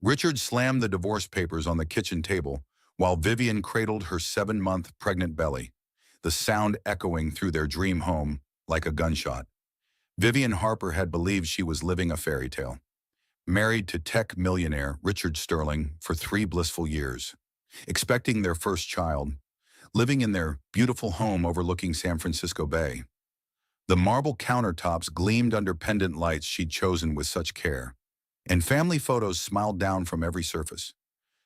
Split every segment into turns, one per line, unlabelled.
Richard slammed the divorce papers on the kitchen table while Vivian cradled her 7-month pregnant belly, the sound echoing through their dream home like a gunshot. Vivian Harper had believed she was living a fairy tale, married to tech millionaire Richard Sterling for 3 blissful years, expecting their first child, living in their beautiful home overlooking San Francisco Bay. The marble countertops gleamed under pendant lights she'd chosen with such care, and family photos smiled down from every surface.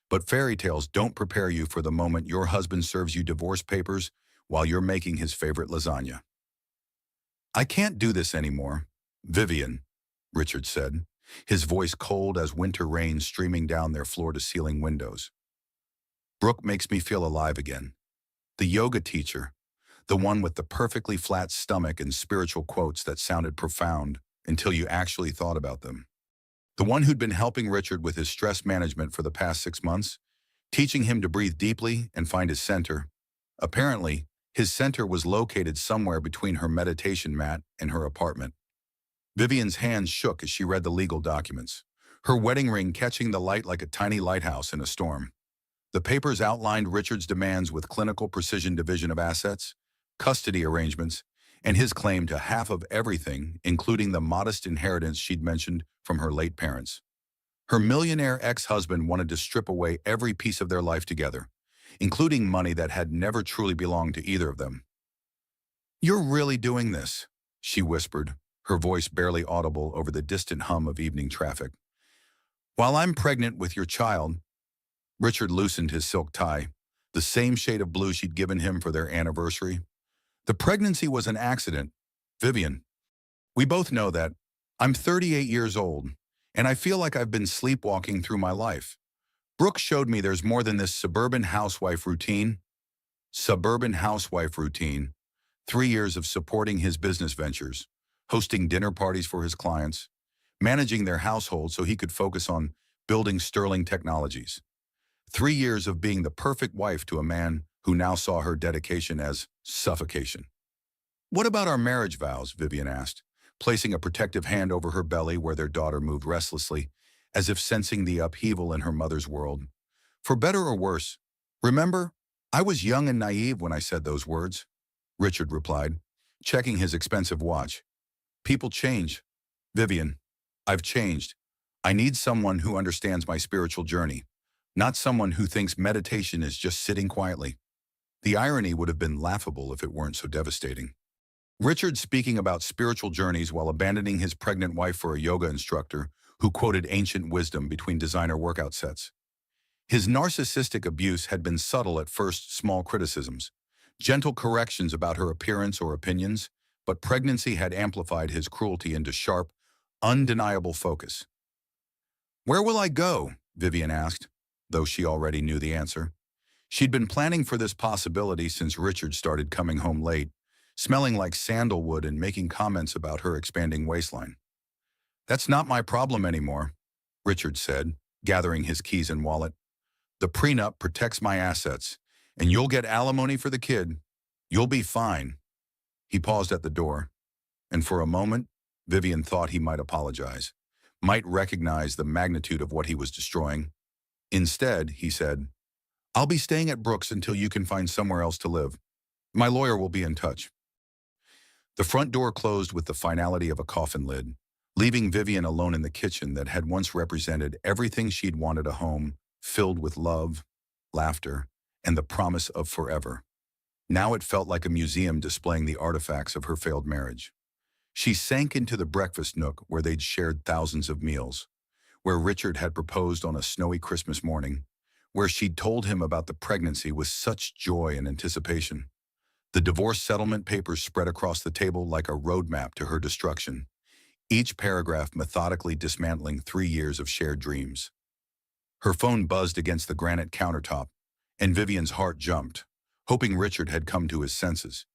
But fairy tales don't prepare you for the moment your husband serves you divorce papers while you're making his favorite lasagna. "I can't do this anymore, Vivian," Richard said, his voice cold as winter rain streaming down their floor-to-ceiling windows. "Brooke makes me feel alive again. The yoga teacher, the one with the perfectly flat stomach and spiritual quotes that sounded profound until you actually thought about them. The one who'd been helping Richard with his stress management for the past 6 months, teaching him to breathe deeply and find his center. Apparently, his center was located somewhere between her meditation mat and her apartment." Vivian's hands shook as she read the legal documents, her wedding ring catching the light like a tiny lighthouse in a storm. The papers outlined Richard's demands with clinical precision division of assets, custody arrangements, and his claim to half of everything, including the modest inheritance she'd mentioned from her late parents. Her millionaire ex-husband wanted to strip away every piece of their life together, including money that had never truly belonged to either of them. "You're really doing this," she whispered, her voice barely audible over the distant hum of evening traffic. "While I'm pregnant with your child." Richard loosened his silk tie, the same shade of blue she'd given him for their anniversary. "The pregnancy was an accident, Vivian. We both know that. I'm 38 years old, and I feel like I've been sleepwalking through my life. Brooke showed me there's more than this suburban housewife routine." Suburban housewife routine. 3 years of supporting his business ventures, hosting dinner parties for his clients, managing their household so he could focus on building sterling technologies. 3 years of being the perfect wife to a man who now saw her dedication as suffocation. "What about our marriage vows?" Vivian asked, placing a protective hand over her belly where their daughter moved restlessly, as if sensing the upheaval in her mother's world. "For better or worse, remember, I was young and naive when I said those words," Richard replied, checking his expensive watch. "People change. Vivian, I've changed. I need someone who understands my spiritual journey, not someone who thinks meditation is just sitting quietly." The irony would have been laughable if it weren't so devastating. Richard speaking about spiritual journeys while abandoning his pregnant wife for a yoga instructor who quoted ancient wisdom between designer workout sets. His narcissistic abuse had been subtle at first, small criticisms, gentle corrections about her appearance or opinions, but pregnancy had amplified his cruelty into sharp, undeniable focus. "Where will I go?" Vivian asked, though she already knew the answer. She'd been planning for this possibility since Richard started coming home late, smelling like sandalwood and making comments about her expanding waistline. "That's not my problem anymore," Richard said, gathering his keys and wallet. "The prenup protects my assets, and you'll get alimony for the kid. You'll be fine." He paused at the door, and for a moment, Vivian thought he might apologize, might recognize the magnitude of what he was destroying. Instead, he said, "I'll be staying at Brooks until you can find somewhere else to live. My lawyer will be in touch." The front door closed with the finality of a coffin lid, leaving Vivian alone in the kitchen that had once represented everything she'd wanted: a home filled with love, laughter, and the promise of forever. Now it felt like a museum displaying the artifacts of her failed marriage. She sank into the breakfast nook where they'd shared thousands of meals, where Richard had proposed on a snowy Christmas morning, where she'd told him about the pregnancy with such joy and anticipation. The divorce settlement papers spread across the table like a roadmap to her destruction, each paragraph methodically dismantling 3 years of shared dreams. Her phone buzzed against the granite countertop, and Vivian's heart jumped, hoping Richard had come to his senses.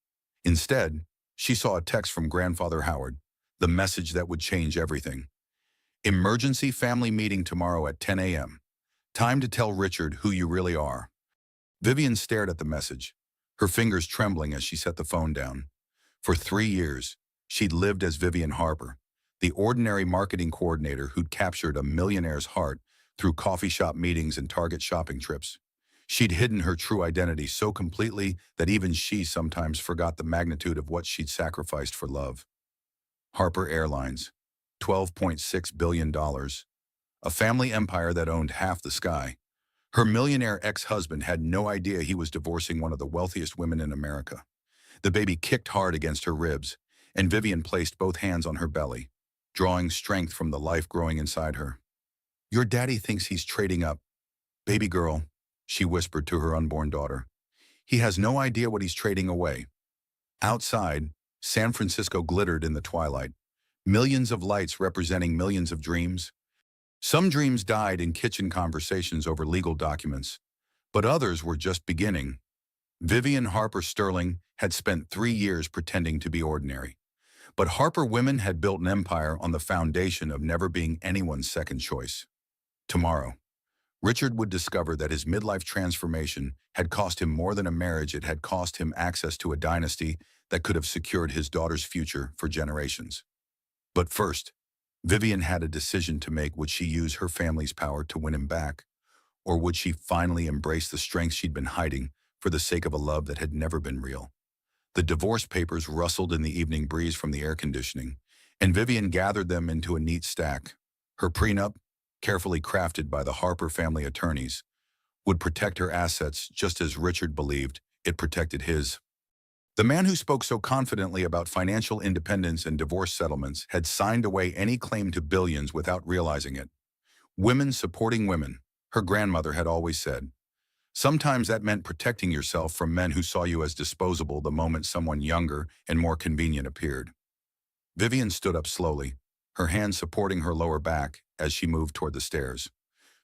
Instead, she saw a text from Grandfather Howard, the message that would change everything. "Emergency family meeting tomorrow at 10 a.m. Time to tell Richard who you really are." Vivian stared at the message, her fingers trembling as she set the phone down. For 3 years, she'd lived as Vivian Harper, the ordinary marketing coordinator who'd captured a millionaire's heart through coffee shop meetings and Target shopping trips. She'd hidden her true identity so completely that even she sometimes forgot the magnitude of what she'd sacrificed for love. Harper Airlines, $12.6 billion, a family empire that owned half the sky. Her millionaire ex-husband had no idea he was divorcing one of the wealthiest women in America. The baby kicked hard against her ribs, and Vivian placed both hands on her belly, drawing strength from the life growing inside her. "Your daddy thinks he's trading up, baby girl," she whispered to her unborn daughter. "He has no idea what he's trading away." Outside, San Francisco glittered in the twilight, millions of lights representing millions of dreams. Some dreams died in kitchen conversations over legal documents, but others were just beginning. Vivian Harper Sterling had spent 3 years pretending to be ordinary. But Harper women had built an empire on the foundation of never being anyone's second choice. Tomorrow, Richard would discover that his midlife transformation had cost him more than a marriage. It had cost him access to a dynasty that could have secured his daughter's future for generations. But first, Vivian had a decision to make. Would she use her family's power to win him back, or would she finally embrace the strength she'd been hiding for the sake of a love that had never been real? The divorce papers rustled in the evening breeze from the air conditioning, and Vivian gathered them into a neat stack. Her prenup, carefully crafted by the Harper family attorneys, would protect her assets just as Richard believed it protected his. The man who spoke so confidently about financial independence and divorce settlements had signed away any claim to billions without realizing it. Women supporting women, her grandmother had always said. Sometimes that meant protecting yourself from men who saw you as disposable the moment someone younger and more convenient appeared. Vivian stood up slowly, her hand supporting her lower back as she moved toward the stairs.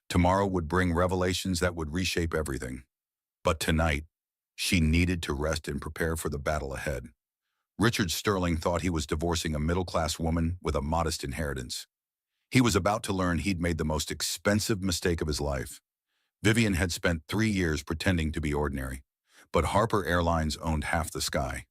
Tomorrow would bring revelations that would reshape everything. But tonight, she needed to rest and prepare for the battle ahead. Richard Sterling thought he was divorcing a middle-class woman with a modest inheritance. He was about to learn he'd made the most expensive mistake of his life. Vivian had spent 3 years pretending to be ordinary, but Harper Airlines owned half the sky.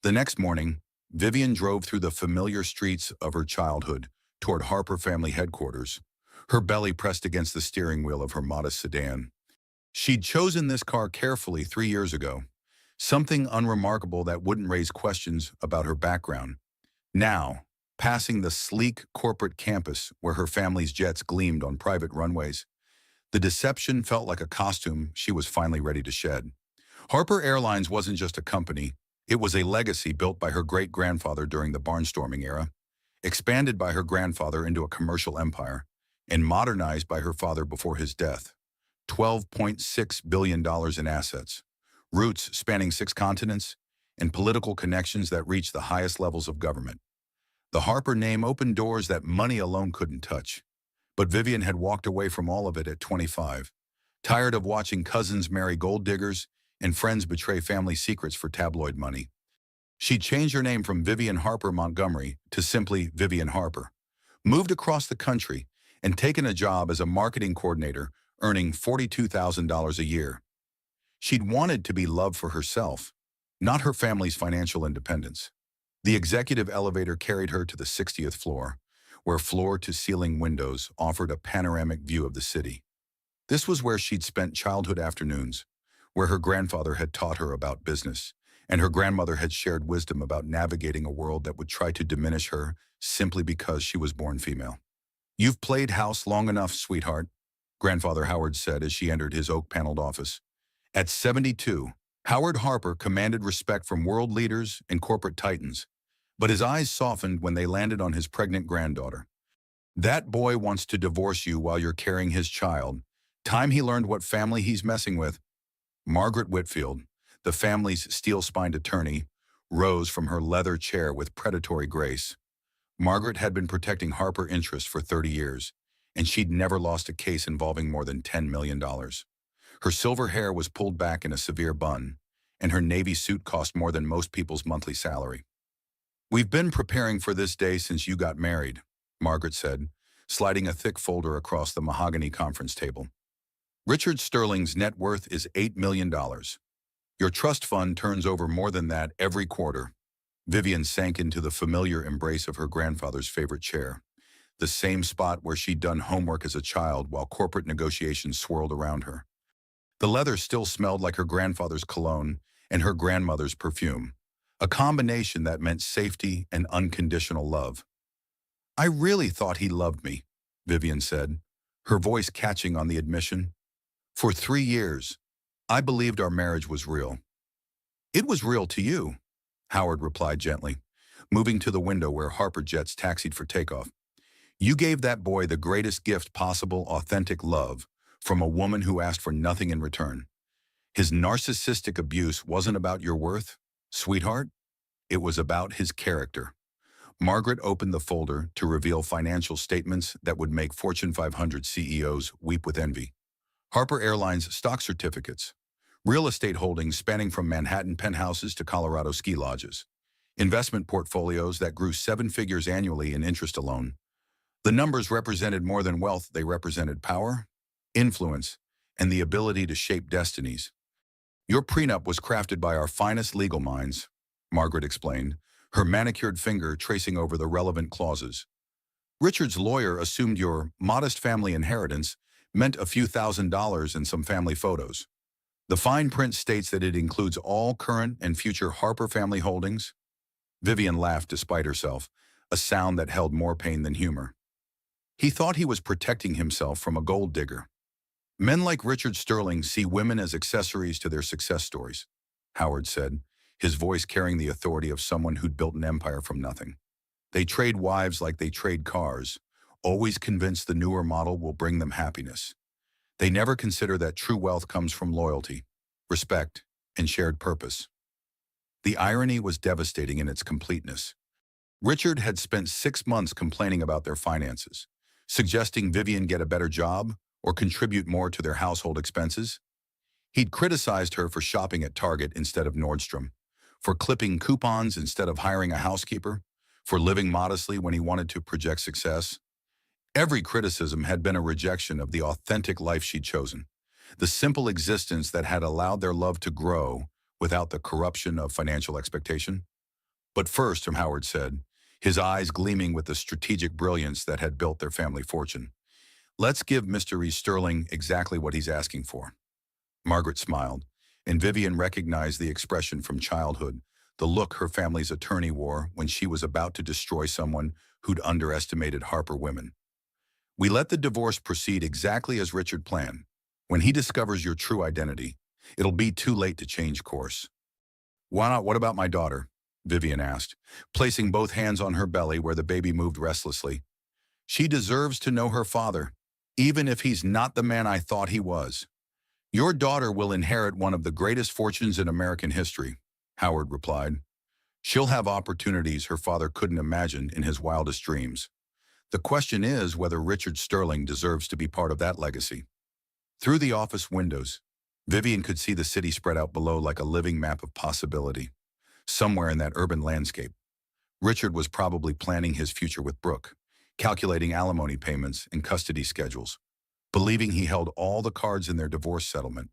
The next morning, Vivian drove through the familiar streets of her childhood toward Harper family headquarters, her belly pressed against the steering wheel of her modest sedan. She'd chosen this car carefully 3 years ago, something unremarkable that wouldn't raise questions about her background. Now, passing the sleek corporate campus where her family's jets gleamed on private runways, the deception felt like a costume she was finally ready to shed. Harper Airlines wasn't just a company, it was a legacy built by her great-grandfather during the barnstorming era, expanded by her grandfather into a commercial empire, and modernized by her father before his death. $12.6 billion in assets, roots spanning 6 continents, and political connections that reached the highest levels of government. The Harper name opened doors that money alone couldn't touch. But Vivian had walked away from all of it at 25, tired of watching cousins marry gold diggers and friends betray family secrets for tabloid money. She'd changed her name from Vivian Harper Montgomery to simply Vivian Harper, moved across the country, and taken a job as a marketing coordinator, earning $42,000 a year. She'd wanted to be loved for herself, not her family's financial independence. The executive elevator carried her to the 60th floor, where floor-to-ceiling windows offered a panoramic view of the city. This was where she'd spent childhood afternoons, where her grandfather had taught her about business, and her grandmother had shared wisdom about navigating a world that would try to diminish her simply because she was born female. "You've played house long enough, sweetheart," Grandfather Howard said as she entered his oak-paneled office. At 72, Howard Harper commanded respect from world leaders and corporate titans, but his eyes softened when they landed on his pregnant granddaughter. "That boy wants to divorce you while you're carrying his child. Time he learned what family he's messing with." Margaret Whitfield, the family's steel-spined attorney, rose from her leather chair with predatory grace. Margaret had been protecting Harper interests for 30 years, and she'd never lost a case involving more than $10 million. Her silver hair was pulled back in a severe bun, and her navy suit cost more than most people's monthly salary. "We've been preparing for this day since you got married," Margaret said, sliding a thick folder across the mahogany conference table. "Richard Sterling's net worth is $8 million. Your trust fund turns over more than that every quarter." Vivian sank into the familiar embrace of her grandfather's favorite chair. the same spot where she'd done homework as a child while corporate negotiations swirled around her. The leather still smelled like her grandfather's cologne and her grandmother's perfume, a combination that meant safety and unconditional love. "I really thought he loved me," Vivian said, her voice catching on the admission. "For 3 years, I believed our marriage was real." "It was real to you," Howard replied gently, moving to the window where Harper jets taxied for takeoff. "You gave that boy the greatest gift possible, authentic love, from a woman who asked for nothing in return. His narcissistic abuse wasn't about your worth, sweetheart. It was about his character." Margaret opened the folder to reveal financial statements that would make Fortune 500 CEOs weep with envy. Harper Airlines stock certificates, real estate holdings spanning from Manhattan penthouses to Colorado ski lodges, investment portfolios that grew 7 figures annually in interest alone. The numbers represented more than wealth, they represented power, influence, and the ability to shape destinies. "Your prenup was crafted by our finest legal minds," Margaret explained, her manicured finger tracing over the relevant clauses. "Richard's lawyer assumed your modest family inheritance meant a few $1,000s and some family photos. The fine print states that it includes all current and future Harper family holdings." Vivian laughed despite herself, a sound that held more pain than humor. "He thought he was protecting himself from a gold digger. Men like Richard Sterling see women as accessories to their success stories," Howard said, his voice carrying the authority of someone who'd built an empire from nothing. "They trade wives like they trade cars, always convinced the newer model will bring them happiness. They never consider that true wealth comes from loyalty, respect, and shared purpose." The irony was devastating in its completeness. Richard had spent 6 months complaining about their finances, suggesting Vivian get a better job or contribute more to their household expenses. He'd criticized her for shopping at Target instead of Nordstrom, for clipping coupons instead of hiring a housekeeper, for living modestly when he wanted to project success. Every criticism had been a rejection of the authentic life she'd chosen, the simple existence that had allowed their love to grow without the corruption of financial expectation. "But first," Howard said, his eyes gleaming with the strategic brilliance that had built their family fortune, "let's give Mr. E. Sterling exactly what he's asking for." Margaret smiled, and Vivian recognized the expression from childhood, the look her family's attorney wore when she was about to destroy someone who'd underestimated Harper women. "We let the divorce proceed exactly as Richard planned. When he discovers your true identity, it'll be too late to change course." "Why not? What about my daughter?" Vivian asked, placing both hands on her belly where the baby moved restlessly. "She deserves to know her father, even if he's not the man I thought he was." "Your daughter will inherit one of the greatest fortunes in American history," Howard replied. "She'll have opportunities her father couldn't imagine in his wildest dreams. The question is whether Richard Sterling deserves to be part of that legacy." Through the office windows, Vivian could see the city spread out below like a living map of possibility. Somewhere in that urban landscape, Richard was probably planning his future with Brooke, calculating alimony payments and custody schedules, believing he held all the cards in their divorce settlement.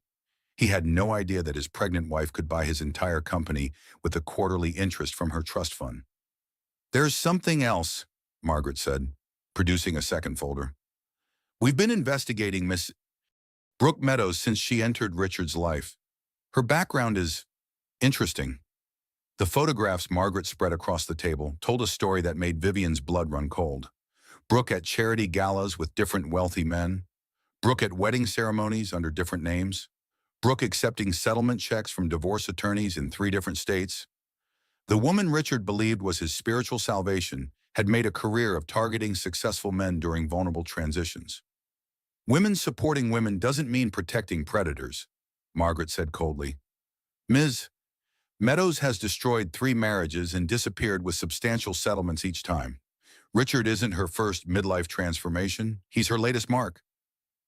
He had no idea that his pregnant wife could buy his entire company with the quarterly interest from her trust fund. "There's something else," Margaret said, producing a second folder. "We've been investigating Miss Brooke Meadows since she entered Richard's life. Her background is interesting." The photographs Margaret spread across the table told a story that made Vivian's blood run cold. Brooke at charity galas with different wealthy men, Brooke at wedding ceremonies under different names, Brooke accepting settlement checks from divorce attorneys in 3 different states. The woman Richard believed was his spiritual salvation had made a career of targeting successful men during vulnerable transitions. "Women supporting women doesn't mean protecting predators," Margaret said coldly. "Ms. Meadows has destroyed 3 marriages and disappeared with substantial settlements each time. Richard isn't her first midlife transformation, he's her latest mark."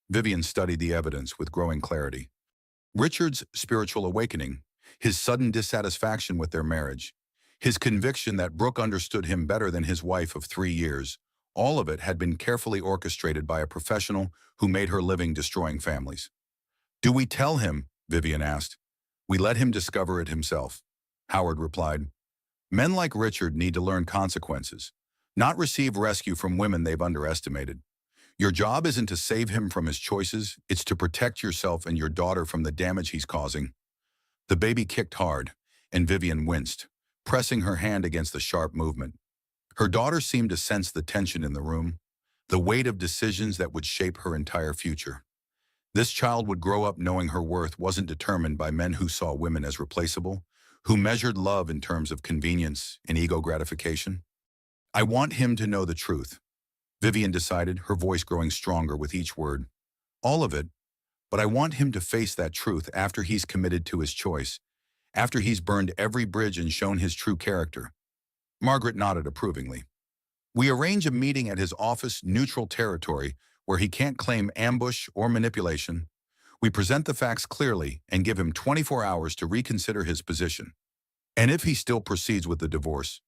Vivian studied the evidence with growing clarity. Richard's spiritual awakening, his sudden dissatisfaction with their marriage, his conviction that Brooke understood him better than his wife of 3 years, all of it had been carefully orchestrated by a professional who made her living destroying families. "Do we tell him?" Vivian asked. "We let him discover it himself," Howard replied. "Men like Richard need to learn consequences, not receive rescue from women they've underestimated. Your job isn't to save him from his choices, it's to protect yourself and your daughter from the damage he's causing. The baby kicked hard, and Vivian winced, pressing her hand against the sharp movement. Her daughter seemed to sense the tension in the room, the weight of decisions that would shape her entire future. This child would grow up knowing her worth wasn't determined by men who saw women as replaceable, who measured love in terms of convenience and ego gratification. I want him to know the truth, Vivian decided, her voice growing stronger with each word. All of it, but I want him to face that truth after he's committed to his choice, after he's burned every bridge and shown his true character. Margaret nodded approvingly. We arrange a meeting at his office, neutral territory, where he can't claim ambush or manipulation. We present the facts clearly and give him 24 hours to reconsider his position. And if he still proceeds with the divorce,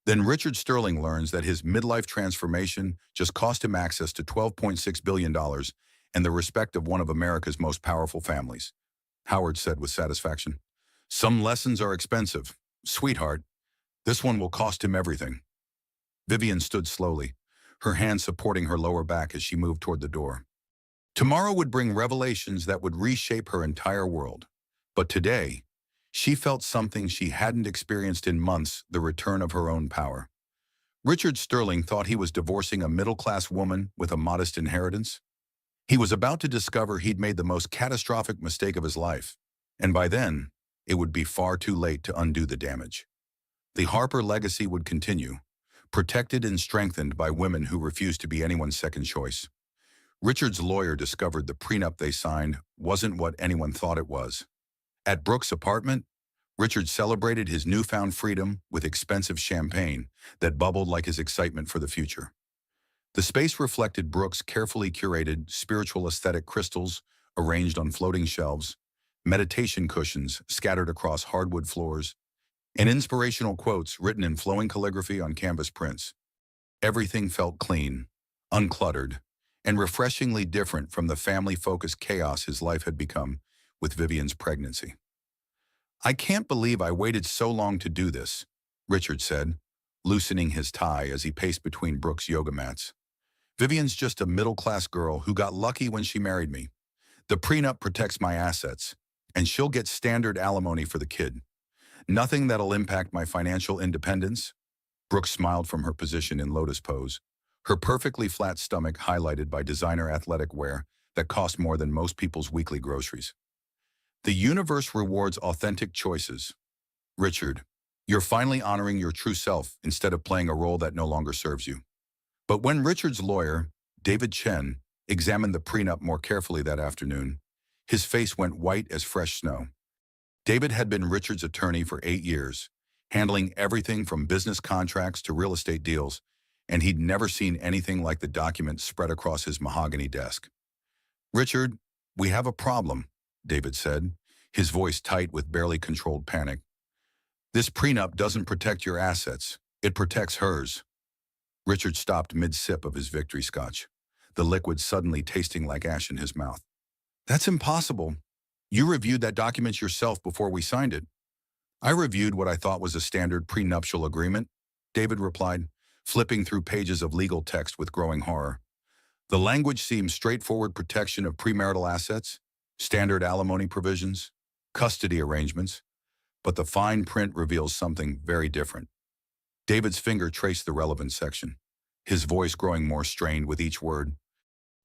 then Richard Sterling learns that his midlife transformation just cost him access to $12.6 billion and the respect of one of America's most powerful families. Howard said with satisfaction. Some lessons are expensive. Sweetheart, this one will cost him everything. Vivian stood slowly, her hand supporting her lower back as she moved toward the door. Tomorrow would bring revelations that would reshape her entire world. But today, she felt something she hadn't experienced in months, the return of her own power. Richard Sterling thought he was divorcing a middle-class woman with a modest inheritance. He was about to discover he'd made the most catastrophic mistake of his life, and by then, it would be far too late to undo the damage. The Harper legacy would continue, protected and strengthened by women who refused to be anyone's second choice. Richard's lawyer discovered the prenup they signed wasn't what anyone thought it was. At Brooks' apartment, Richard celebrated his newfound freedom with expensive champagne that bubbled like his excitement for the future. The space reflected Brooks' carefully curated spiritual aesthetic crystals arranged on floating shelves, meditation cushions scattered across hardwood floors, and inspirational quotes written in flowing calligraphy on canvas prints. Everything felt clean, uncluttered, and refreshingly different from the family-focused chaos his life had become with Vivian's pregnancy. I can't believe I waited so long to do this, Richard said, loosening his tie as he paced between Brooks' yoga mats. Vivian's just a middle-class girl who got lucky when she married me. The prenup protects my assets, and she'll get standard alimony for the kid. Nothing that'll impact my financial independence. Brooks smiled from her position in lotus pose, her perfectly flat stomach highlighted by designer athletic wear that cost more than most people's weekly groceries. The universe rewards authentic choices. Richard, you're finally honoring your true self instead of playing a role that no longer serves you. But when Richard's lawyer, David Chen, examined the prenup more carefully that afternoon, his face went white as fresh snow. David had been Richard's attorney for 8 years, handling everything from business contracts to real estate deals, and he'd never seen anything like the document spread across his mahogany desk. Richard, we have a problem, David said, his voice tight with barely controlled panic. This prenup doesn't protect your assets. It protects hers. Richard stopped mid-sip of his victory scotch, the liquid suddenly tasting like ash in his mouth. That's impossible. You reviewed that document yourself before we signed it. I reviewed what I thought was a standard prenuptial agreement, David replied, flipping through pages of legal text with growing horror. The language seemed straightforward: protection of premarital assets, standard alimony provisions, custody arrangements, but the fine print reveals something very different. David's finger traced the relevant section, his voice growing more strained with each word.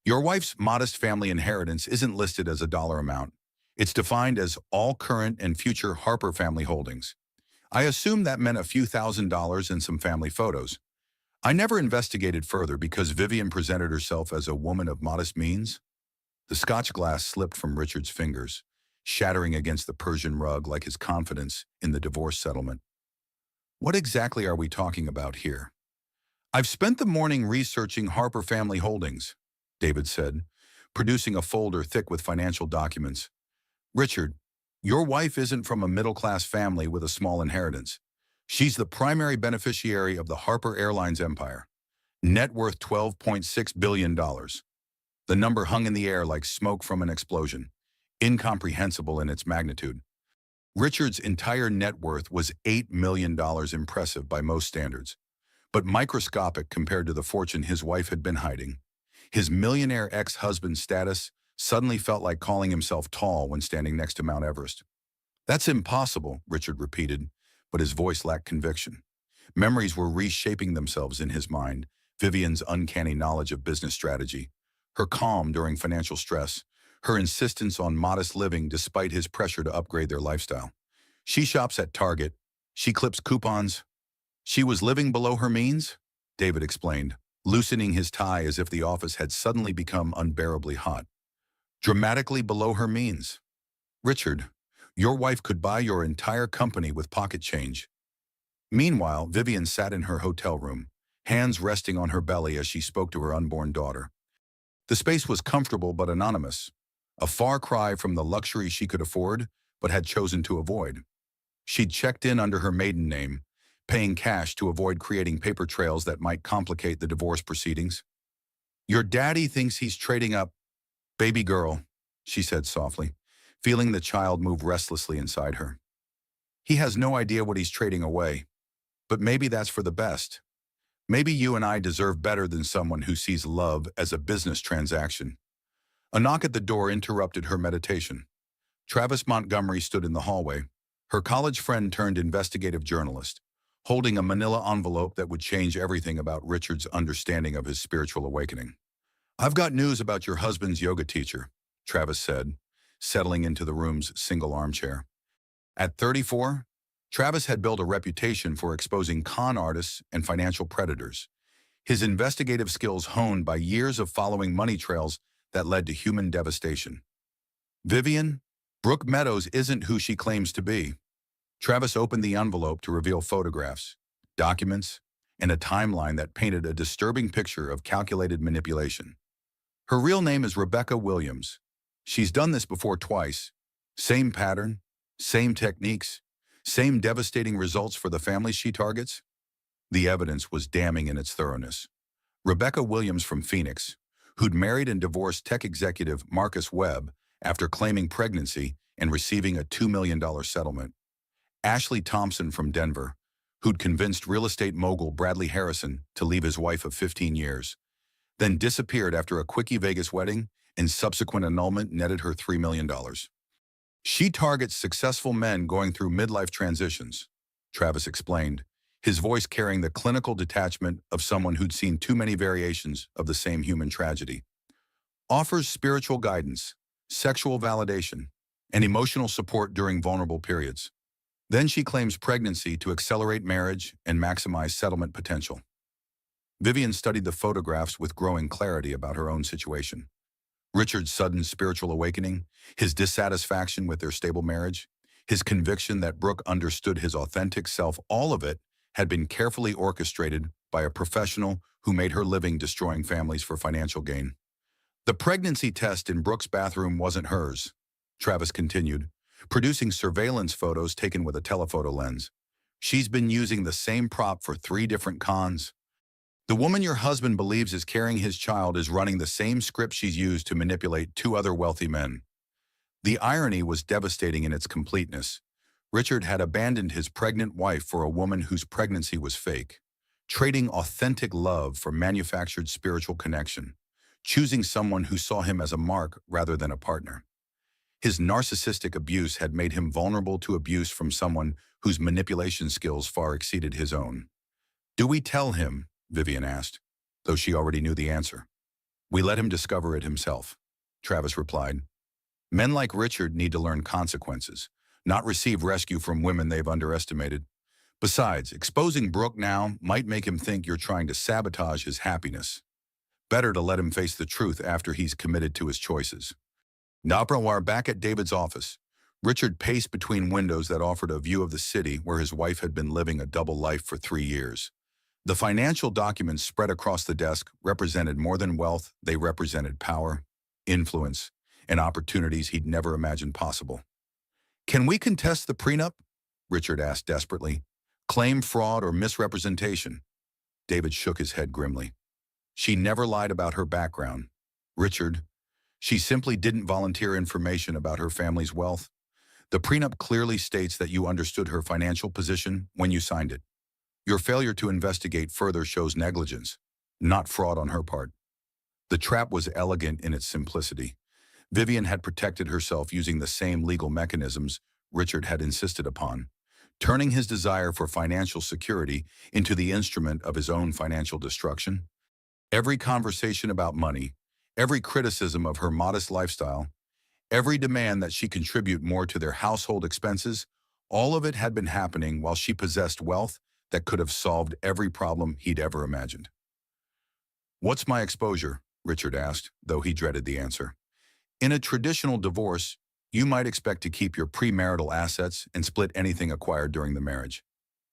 Your wife's modest family inheritance isn't listed as a dollar amount. It's defined as all current and future Harper family holdings. I assume that meant a few $1,000s and some family photos. I never investigated further because Vivian presented herself as a woman of modest means. The scotch glass slipped from Richard's fingers, shattering against the Persian rug like his confidence in the divorce settlement. What exactly are we talking about here? I've spent the morning researching Harper family holdings, David said, producing a folder thick with financial documents. Richard, your wife isn't from a middle-class family with a small inheritance. She's the primary beneficiary of the Harper Airlines empire. Net worth $12.6 billion. The number hung in the air like smoke from an explosion, incomprehensible in its magnitude. Richard's entire net worth was $8 million, impressive by most standards. but microscopic compared to the fortune his wife had been hiding. His millionaire ex-husband's status suddenly felt like calling himself tall when standing next to Mount Everest. "That's impossible," Richard repeated, but his voice lacked conviction. Memories were reshaping themselves in his mind. Vivian's uncanny knowledge of business strategy, her calm during financial stress, her insistence on modest living despite his pressure to upgrade their lifestyle. She shops at Target. She clips coupons. She was living below her means, David explained, loosening his tie as if the office had suddenly become unbearably hot. Dramatically below her means. "Richard, your wife could buy your entire company with pocket change." Meanwhile, Vivian sat in her hotel room, hands resting on her belly as she spoke to her unborn daughter. The space was comfortable but anonymous, a far cry from the luxury she could afford but had chosen to avoid. She'd checked in under her maiden name, paying cash to avoid creating paper trails that might complicate the divorce proceedings. "Your daddy thinks he's trading up, baby girl," she said softly, feeling the child move restlessly inside her. "He has no idea what he's trading away. But maybe that's for the best. Maybe you and I deserve better than someone who sees love as a business transaction." A knock at the door interrupted her meditation. Travis Montgomery stood in the hallway, her college friend turned investigative journalist, holding a manila envelope that would change everything about Richard's understanding of his spiritual awakening. "I've got news about your husband's yoga teacher," Travis said, settling into the room's single armchair. At 34, Travis had built a reputation for exposing con artists and financial predators, his investigative skills honed by years of following money trails that led to human devastation. "Vivian, Brooke Meadows isn't who she claims to be." Travis opened the envelope to reveal photographs, documents, and a timeline that painted a disturbing picture of calculated manipulation. "Her real name is Rebecca Williams. She's done this before twice. Same pattern, same techniques, same devastating results for the families she targets." The evidence was damning in its thoroughness. Rebecca Williams from Phoenix, who'd married and divorced tech executive Marcus Webb after claiming pregnancy and receiving a $2 million settlement. Ashley Thompson from Denver, who'd convinced real estate mogul Bradley Harrison to leave his wife of 15 years, then disappeared after a quickie Vegas wedding and subsequent annulment netted her $3 million. "She targets successful men going through midlife transitions," Travis explained, his voice carrying the clinical detachment of someone who'd seen too many variations of the same human tragedy. "Offers spiritual guidance, sexual validation, and emotional support during vulnerable periods. Then she claims pregnancy to accelerate marriage and maximize settlement potential." Vivian studied the photographs with growing clarity about her own situation. Richard's sudden spiritual awakening, his dissatisfaction with their stable marriage, his conviction that Brooke understood his authentic self, all of it had been carefully orchestrated by a professional who made her living destroying families for financial gain. "The pregnancy test in Brooke's bathroom wasn't hers," Travis continued, producing surveillance photos taken with a telephoto lens. "She's been using the same prop for 3 different cons. The woman your husband believes is carrying his child is running the same script she's used to manipulate 2 other wealthy men." The irony was devastating in its completeness. Richard had abandoned his pregnant wife for a woman whose pregnancy was fake, trading authentic love for manufactured spiritual connection, choosing someone who saw him as a mark rather than a partner. His narcissistic abuse had made him vulnerable to abuse from someone whose manipulation skills far exceeded his own. "Do we tell him?" Vivian asked, though she already knew the answer. "We let him discover it himself," Travis replied. "Men like Richard need to learn consequences, not receive rescue from women they've underestimated. Besides, exposing Brooke now might make him think you're trying to sabotage his happiness. Better to let him face the truth after he's committed to his choices." Napravwar back at David's office, Richard paced between windows that offered a view of the city where his wife had been living a double life for 3 years. The financial documents spread across the desk represented more than wealth, they represented power, influence, and opportunities he'd never imagined possible. "Can we contest the prenup?" Richard asked desperately. "Claim fraud or misrepresentation?" David shook his head grimly. "She never lied about her background, Richard. She simply didn't volunteer information about her family's wealth. The prenup clearly states that you understood her financial position when you signed it." Your failure to investigate further shows negligence, not fraud on her part. The trap was elegant in its simplicity. Vivian had protected herself using the same legal mechanisms Richard had insisted upon, turning his desire for financial security into the instrument of his own financial destruction. Every conversation about money, every criticism of her modest lifestyle, every demand that she contribute more to their household expenses, all of it had been happening while she possessed wealth that could have solved every problem he'd ever imagined. "What's my exposure?" Richard asked, though he dreaded the answer. "In a traditional divorce, you might expect to keep your premarital assets and split anything acquired during the marriage,"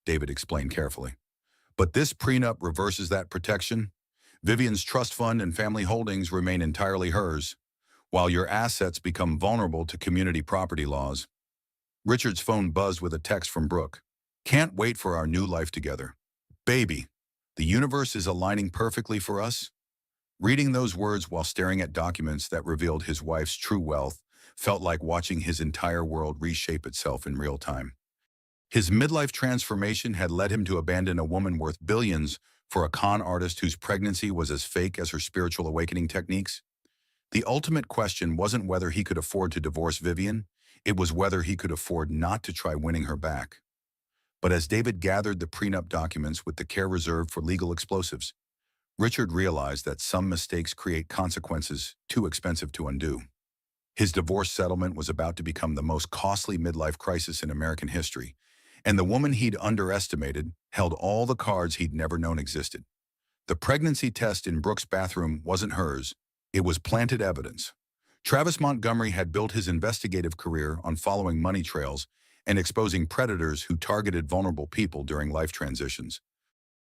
David explained carefully. "But this prenup reverses that protection. Vivian's trust fund and family holdings remain entirely hers, while your assets become vulnerable to community property laws." Richard's phone buzzed with a text from Brooke. "Can't wait for our new life together. Baby, the universe is aligning perfectly for us." Reading those words while staring at documents that revealed his wife's true wealth felt like watching his entire world reshape itself in real time. His midlife transformation had led him to abandon a woman worth billions for a con artist whose pregnancy was as fake as her spiritual awakening techniques. The ultimate question wasn't whether he could afford to divorce Vivian, it was whether he could afford not to try winning her back. But as David gathered the prenup documents with the care reserved for legal explosives, Richard realized that some mistakes create consequences too expensive to undo. His divorce settlement was about to become the most costly midlife crisis in American history, and the woman he'd underestimated held all the cards he'd never known existed. The pregnancy test in Brooke's bathroom wasn't hers, it was planted evidence. Travis Montgomery had built his investigative career on following money trails and exposing predators who targeted vulnerable people during life transitions.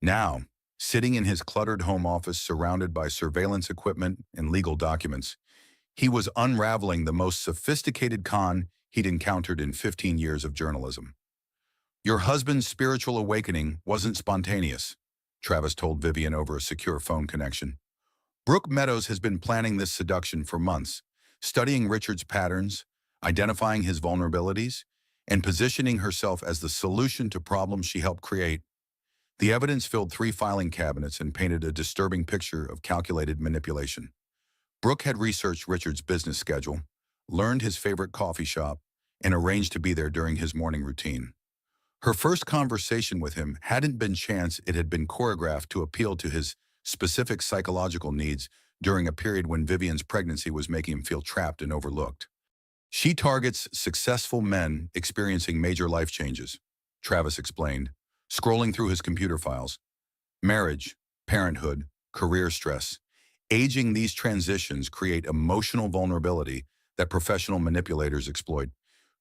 Now, sitting in his cluttered home office surrounded by surveillance equipment and legal documents, he was unraveling the most sophisticated con he'd encountered in 15 years of journalism. "Your husband's spiritual awakening wasn't spontaneous," Travis told Vivian over a secure phone connection. "Brooke Meadows has been planning this seduction for months, studying Richard's patterns, identifying his vulnerabilities, and positioning herself as the solution to problems she helped create." The evidence filled 3 filing cabinets and painted a disturbing picture of calculated manipulation. Brooke had researched Richard's business schedule, learned his favorite coffee shop, and arranged to be there during his morning routine. Her first conversation with him hadn't been chance, it had been choreographed to appeal to his specific psychological needs during a period when Vivian's pregnancy was making him feel trapped and overlooked. "She targets successful men experiencing major life changes," Travis explained, scrolling through his computer files. "Marriage, parenthood, career stress. Aging, these transitions create emotional vulnerability that professional manipulators exploit."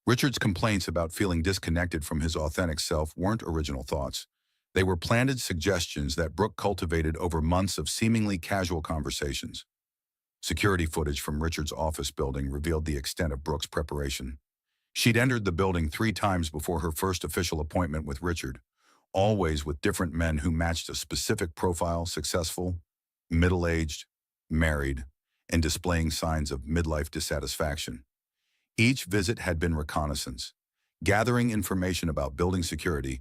Richard's complaints about feeling disconnected from his authentic self weren't original thoughts. They were planted suggestions that Brooke cultivated over months of seemingly casual conversations. Security footage from Richard's office building revealed the extent of Brooke's preparation. She'd entered the building 3 times before her first official appointment with Richard, always with different men who matched a specific profile: successful, middle-aged, married, and displaying signs of midlife dissatisfaction. Each visit had been reconnaissance, gathering information about building security,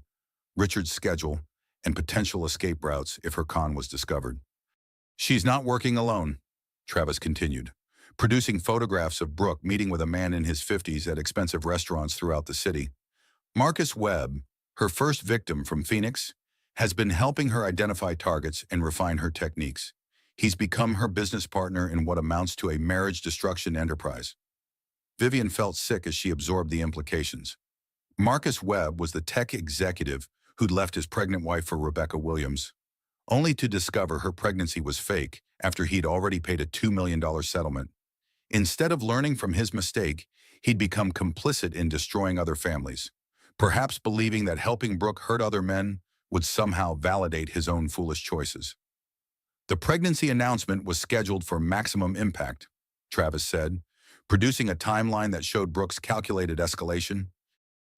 Richard's schedule, and potential escape routes if her con was discovered. "She's not working alone," Travis continued, producing photographs of Brooke meeting with a man in his 50s at expensive restaurants throughout the city. Marcus Webb, her first victim from Phoenix, has been helping her identify targets and refine her techniques. He's become her business partner in what amounts to a marriage destruction enterprise. Vivian felt sick as she absorbed the implications. Marcus Webb was the tech executive who'd left his pregnant wife for Rebecca Williams, only to discover her pregnancy was fake after he'd already paid a $2 million settlement. Instead of learning from his mistake, he'd become complicit in destroying other families, perhaps believing that helping Brooke hurt other men would somehow validate his own foolish choices. "The pregnancy announcement was scheduled for maximum impact," Travis said, producing a timeline that showed Brooke's calculated escalation.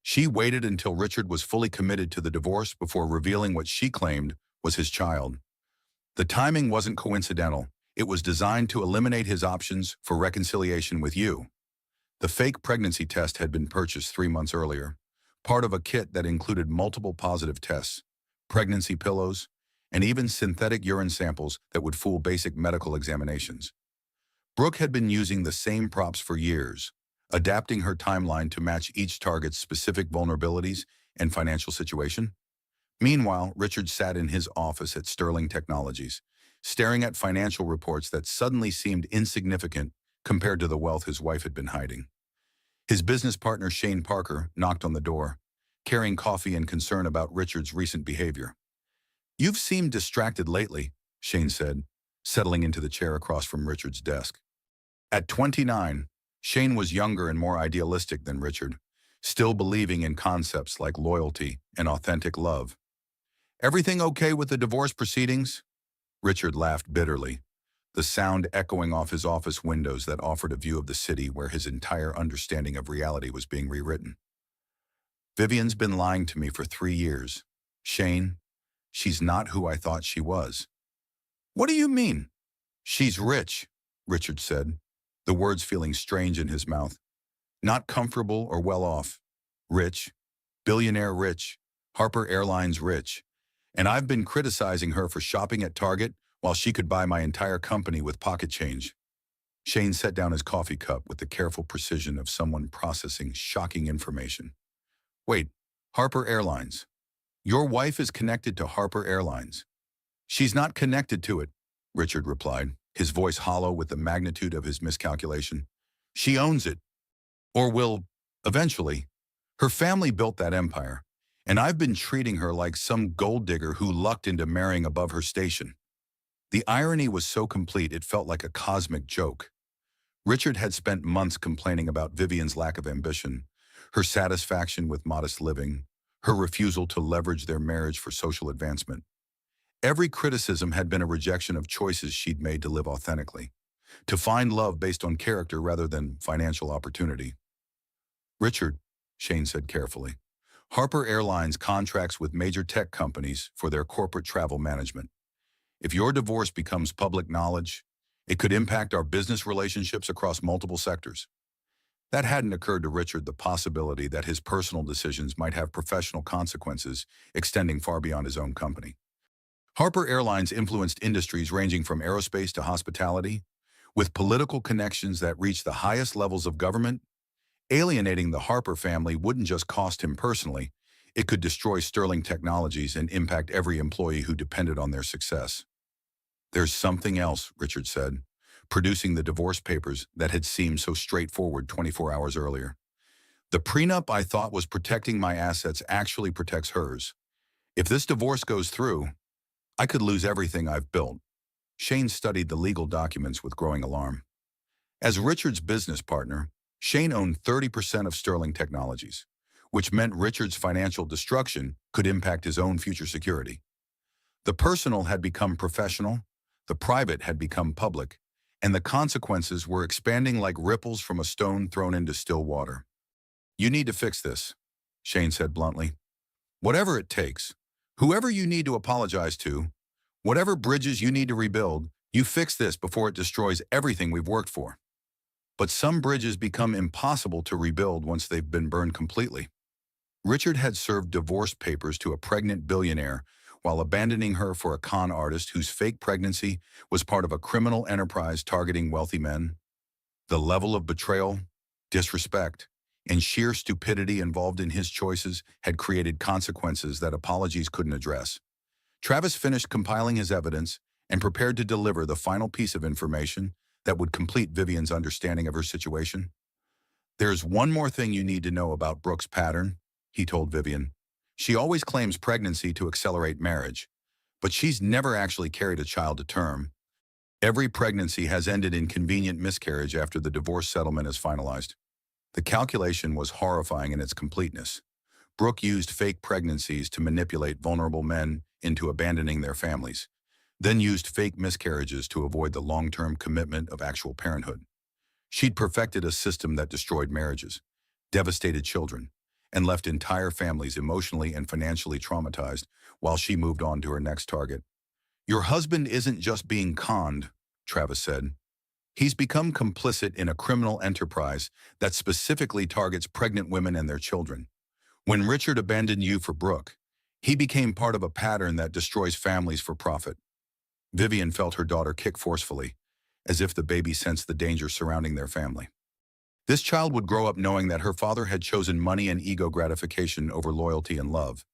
She waited until Richard was fully committed to the divorce before revealing what she claimed was his child. The timing wasn't coincidental. It was designed to eliminate his options for reconciliation with you. The fake pregnancy test had been purchased 3 months earlier, part of a kit that included multiple positive tests, pregnancy pillows, and even synthetic urine samples that would fool basic medical examinations. Brooke had been using the same props for years, adapting her timeline to match each target's specific vulnerabilities and financial situation. Meanwhile, Richard sat in his office at Sterling Technologies, staring at financial reports that suddenly seemed insignificant compared to the wealth his wife had been hiding. His business partner Shane Parker knocked on the door, carrying coffee and concern about Richard's recent behavior. "You've seemed distracted lately," Shane said, settling into the chair across from Richard's desk. At 29, Shane was younger and more idealistic than Richard, still believing in concepts like loyalty and authentic love. "Everything okay with the divorce proceedings?" Richard laughed bitterly, the sound echoing off his office windows that offered a view of the city where his entire understanding of reality was being rewritten. "Vivian's been lying to me for 3 years. Shane, she's not who I thought she was." "What do you mean?" "She's rich," Richard said, the words feeling strange in his mouth. "Not comfortable or well off. Rich. Billionaire rich. Harper Airlines rich. And I've been criticizing her for shopping at Target while she could buy my entire company with pocket change." Shane set down his coffee cup with the careful precision of someone processing shocking information. "Wait, Harper Airlines. Your wife is connected to Harper Airlines." "She's not connected to it," Richard replied, his voice hollow with the magnitude of his miscalculation. "She owns it. Or will, eventually. Her family built that empire, and I've been treating her like some gold digger who lucked into marrying above her station." The irony was so complete it felt like a cosmic joke. Richard had spent months complaining about Vivian's lack of ambition, her satisfaction with modest living, her refusal to leverage their marriage for social advancement. Every criticism had been a rejection of choices she'd made to live authentically, to find love based on character rather than financial opportunity. "Richard," Shane said carefully, "Harper Airlines contracts with major tech companies for their corporate travel management. If your divorce becomes public knowledge, it could impact our business relationships across multiple sectors." That hadn't occurred to Richard, the possibility that his personal decisions might have professional consequences extending far beyond his own company. Harper Airlines influenced industries ranging from aerospace to hospitality, with political connections that reached the highest levels of government. Alienating the Harper family wouldn't just cost him personally, it could destroy Sterling Technologies and impact every employee who depended on their success. "There's something else," Richard said, producing the divorce papers that had seemed so straightforward 24 hours earlier. "The prenup I thought was protecting my assets actually protects hers. If this divorce goes through, I could lose everything I've built." Shane studied the legal documents with growing alarm. As Richard's business partner, Shane owned 30% of Sterling Technologies, which meant Richard's financial destruction could impact his own future security. The personal had become professional, the private had become public, and the consequences were expanding like ripples from a stone thrown into still water. "You need to fix this," Shane said bluntly. "Whatever it takes, whoever you need to apologize to, whatever bridges you need to rebuild, you fix this before it destroys everything we've worked for." But some bridges become impossible to rebuild once they've been burned completely. Richard had served divorce papers to a pregnant billionaire while abandoning her for a con artist whose fake pregnancy was part of a criminal enterprise targeting wealthy men. The level of betrayal, disrespect, and sheer stupidity involved in his choices had created consequences that apologies couldn't address. Travis finished compiling his evidence and prepared to deliver the final piece of information that would complete Vivian's understanding of her situation. "There's one more thing you need to know about Brooke's pattern," he told Vivian. "She always claims pregnancy to accelerate marriage, but she's never actually carried a child to term. Every pregnancy has ended in convenient miscarriage after the divorce settlement is finalized." The calculation was horrifying in its completeness. Brooke used fake pregnancies to manipulate vulnerable men into abandoning their families, then used fake miscarriages to avoid the long-term commitment of actual parenthood. She'd perfected a system that destroyed marriages, devastated children, and left entire families emotionally and financially traumatized while she moved on to her next target. "Your husband isn't just being conned," Travis said. "He's become complicit in a criminal enterprise that specifically targets pregnant women and their children. When Richard abandoned you for Brooke, He became part of a pattern that destroys families for profit. Vivian felt her daughter kick forcefully, as if the baby sensed the danger surrounding their family. This child would grow up knowing that her father had chosen money and ego gratification over loyalty and love,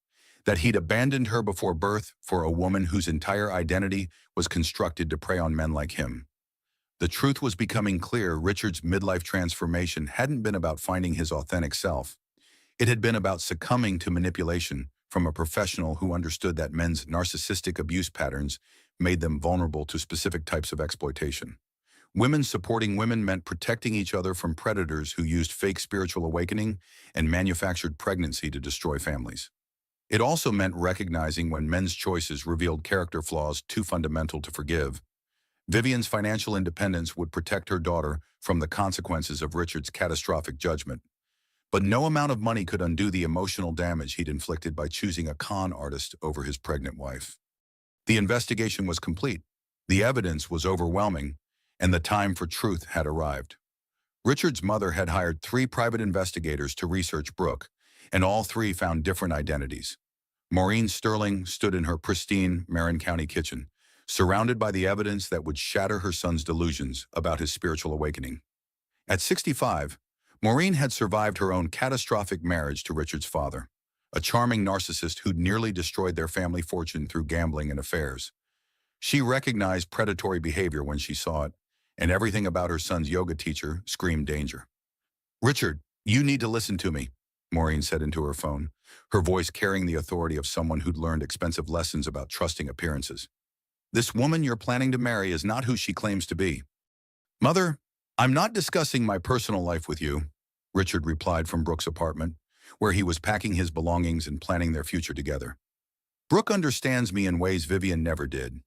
that he'd abandoned her before birth for a woman whose entire identity was constructed to prey on men like him. The truth was becoming clear. Richard's midlife transformation hadn't been about finding his authentic self. It had been about succumbing to manipulation from a professional who understood that men's narcissistic abuse patterns made them vulnerable to specific types of exploitation. Women supporting women meant protecting each other from predators who used fake spiritual awakening and manufactured pregnancy to destroy families. It also meant recognizing when men's choices revealed character flaws too fundamental to forgive. Vivian's financial independence would protect her daughter from the consequences of Richard's catastrophic judgment. But no amount of money could undo the emotional damage he'd inflicted by choosing a con artist over his pregnant wife. The investigation was complete, the evidence was overwhelming, and the time for truth had arrived. Richard's mother had hired 3 private investigators to research Brooke, and all 3 found different identities. Maureen Sterling stood in her pristine Marin County kitchen, surrounded by the evidence that would shatter her son's delusions about his spiritual awakening. At 65, Maureen had survived her own catastrophic marriage to Richard's father, a charming narcissist who'd nearly destroyed their family fortune through gambling and affairs. She recognized predatory behavior when she saw it, and everything about her son's yoga teacher screamed danger. "Richard, you need to listen to me," Maureen said into her phone, her voice carrying the authority of someone who'd learned expensive lessons about trusting appearances. "This woman you're planning to marry is not who she claims to be." "Mother, I'm not discussing my personal life with you," Richard replied from Brooke's apartment, where he was packing his belongings and planning their future together. "Brooke understands me in ways Vivian never did.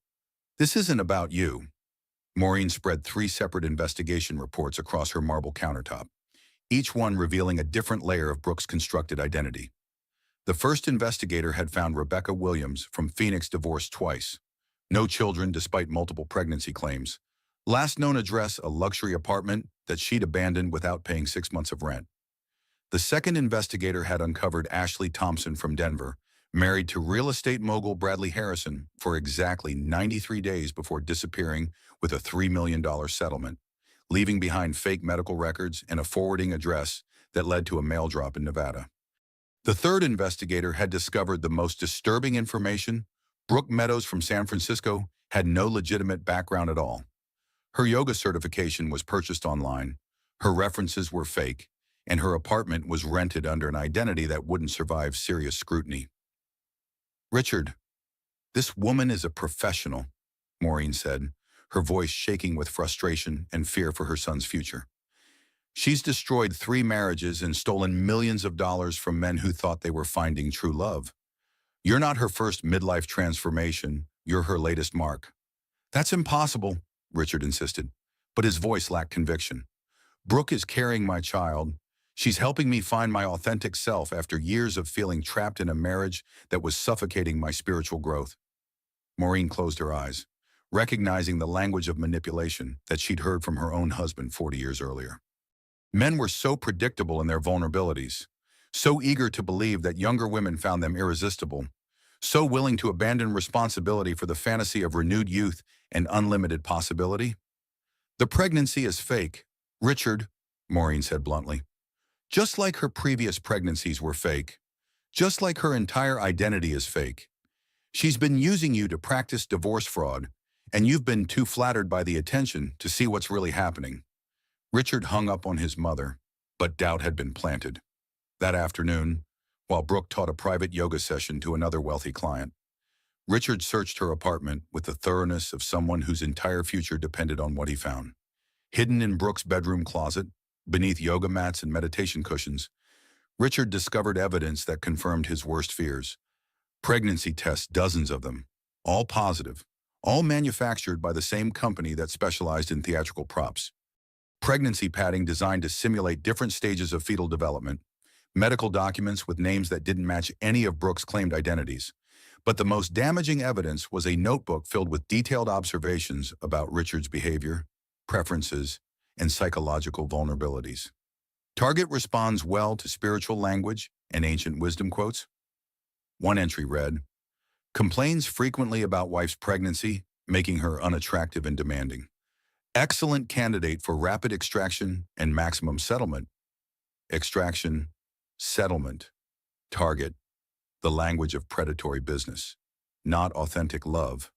This isn't about you." Maureen spread 3 separate investigation reports across her marble countertop, each one revealing a different layer of Brooke's constructed identity. The first investigator had found Rebecca Williams from Phoenix, divorced twice. No children despite multiple pregnancy claims. Last known address, a luxury apartment that she'd abandoned without paying 6 months of rent. The second investigator had uncovered Ashley Thompson from Denver, married to real estate mogul Bradley Harrison for exactly 93 days before disappearing with a $3 million settlement, leaving behind fake medical records and a forwarding address that led to a mail drop in Nevada. The third investigator had discovered the most disturbing information. Brooke Meadows from San Francisco had no legitimate background at all. Her yoga certification was purchased online, her references were fake, and her apartment was rented under an identity that wouldn't survive serious scrutiny. "Richard, this woman is a professional," Maureen said, her voice shaking with frustration and fear for her son's future. "She's destroyed 3 marriages and stolen millions of dollars from men who thought they were finding true love. You're not her first midlife transformation, you're her latest mark." "That's impossible," Richard insisted, but his voice lacked conviction. "Brooke is carrying my child. She's helping me find my authentic self after years of feeling trapped in a marriage that was suffocating my spiritual growth." Maureen closed her eyes, recognizing the language of manipulation that she'd heard from her own husband 40 years earlier. Men were so predictable in their vulnerabilities, so eager to believe that younger women found them irresistible, so willing to abandon responsibility for the fantasy of renewed youth and unlimited possibility. "The pregnancy is fake, Richard," Maureen said bluntly. "Just like her previous pregnancies were fake. Just like her entire identity is fake. She's been using you to practice divorce fraud, and you've been too flattered by the attention to see what's really happening." Richard hung up on his mother, but doubt had been planted. That afternoon, while Brooke taught a private yoga session to another wealthy client, Richard searched her apartment with the thoroughness of someone whose entire future depended on what he found. Hidden in Brooke's bedroom closet, beneath yoga mats and meditation cushions, Richard discovered evidence that confirmed his worst fears. Pregnancy tests, dozens of them, all positive, all manufactured by the same company that specialized in theatrical props. Pregnancy padding designed to simulate different stages of fetal development, medical documents with names that didn't match any of Brooke's claimed identities. But the most damaging evidence was a notebook filled with detailed observations about Richard's behavior, preferences, and psychological vulnerabilities. Target responds well to spiritual language and ancient wisdom quotes. One entry read, "Complains frequently about wife's pregnancy, making her unattractive and demanding. Excellent candidate for rapid extraction and maximum settlement." Extraction, settlement, target, the language of predatory business, not authentic love.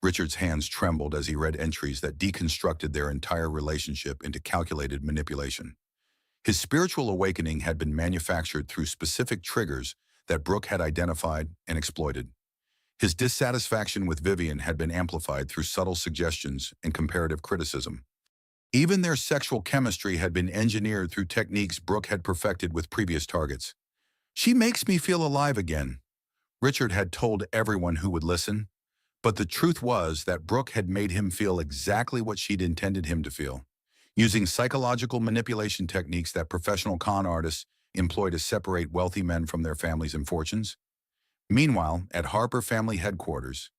Richard's hands trembled as he read entries that deconstructed their entire relationship into calculated manipulation. His spiritual awakening had been manufactured through specific triggers that Brooke had identified and exploited. His dissatisfaction with Vivian had been amplified through subtle suggestions and comparative criticism. Even their sexual chemistry had been engineered through techniques Brooke had perfected with previous targets. "She makes me feel alive again," Richard had told everyone who would listen, but the truth was that Brooke had made him feel exactly what she'd intended him to feel, using psychological manipulation techniques that professional con artists employ to separate wealthy men from their families and fortunes. Meanwhile, at Harper family headquarters,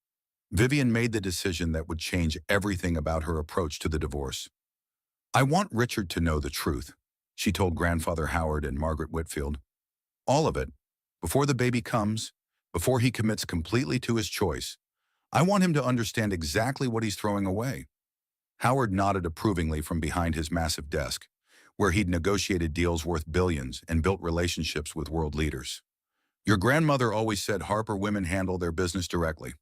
Vivian made the decision that would change everything about her approach to the divorce. "I want Richard to know the truth," she told grandfather Howard and Margaret Whitfield. "All of it. Before the baby comes, before he commits completely to his choice, I want him to understand exactly what he's throwing away." Howard nodded approvingly from behind his massive desk, where he'd negotiated deals worth billions and built relationships with world leaders. "Your grandmother always said Harper women handle their business directly.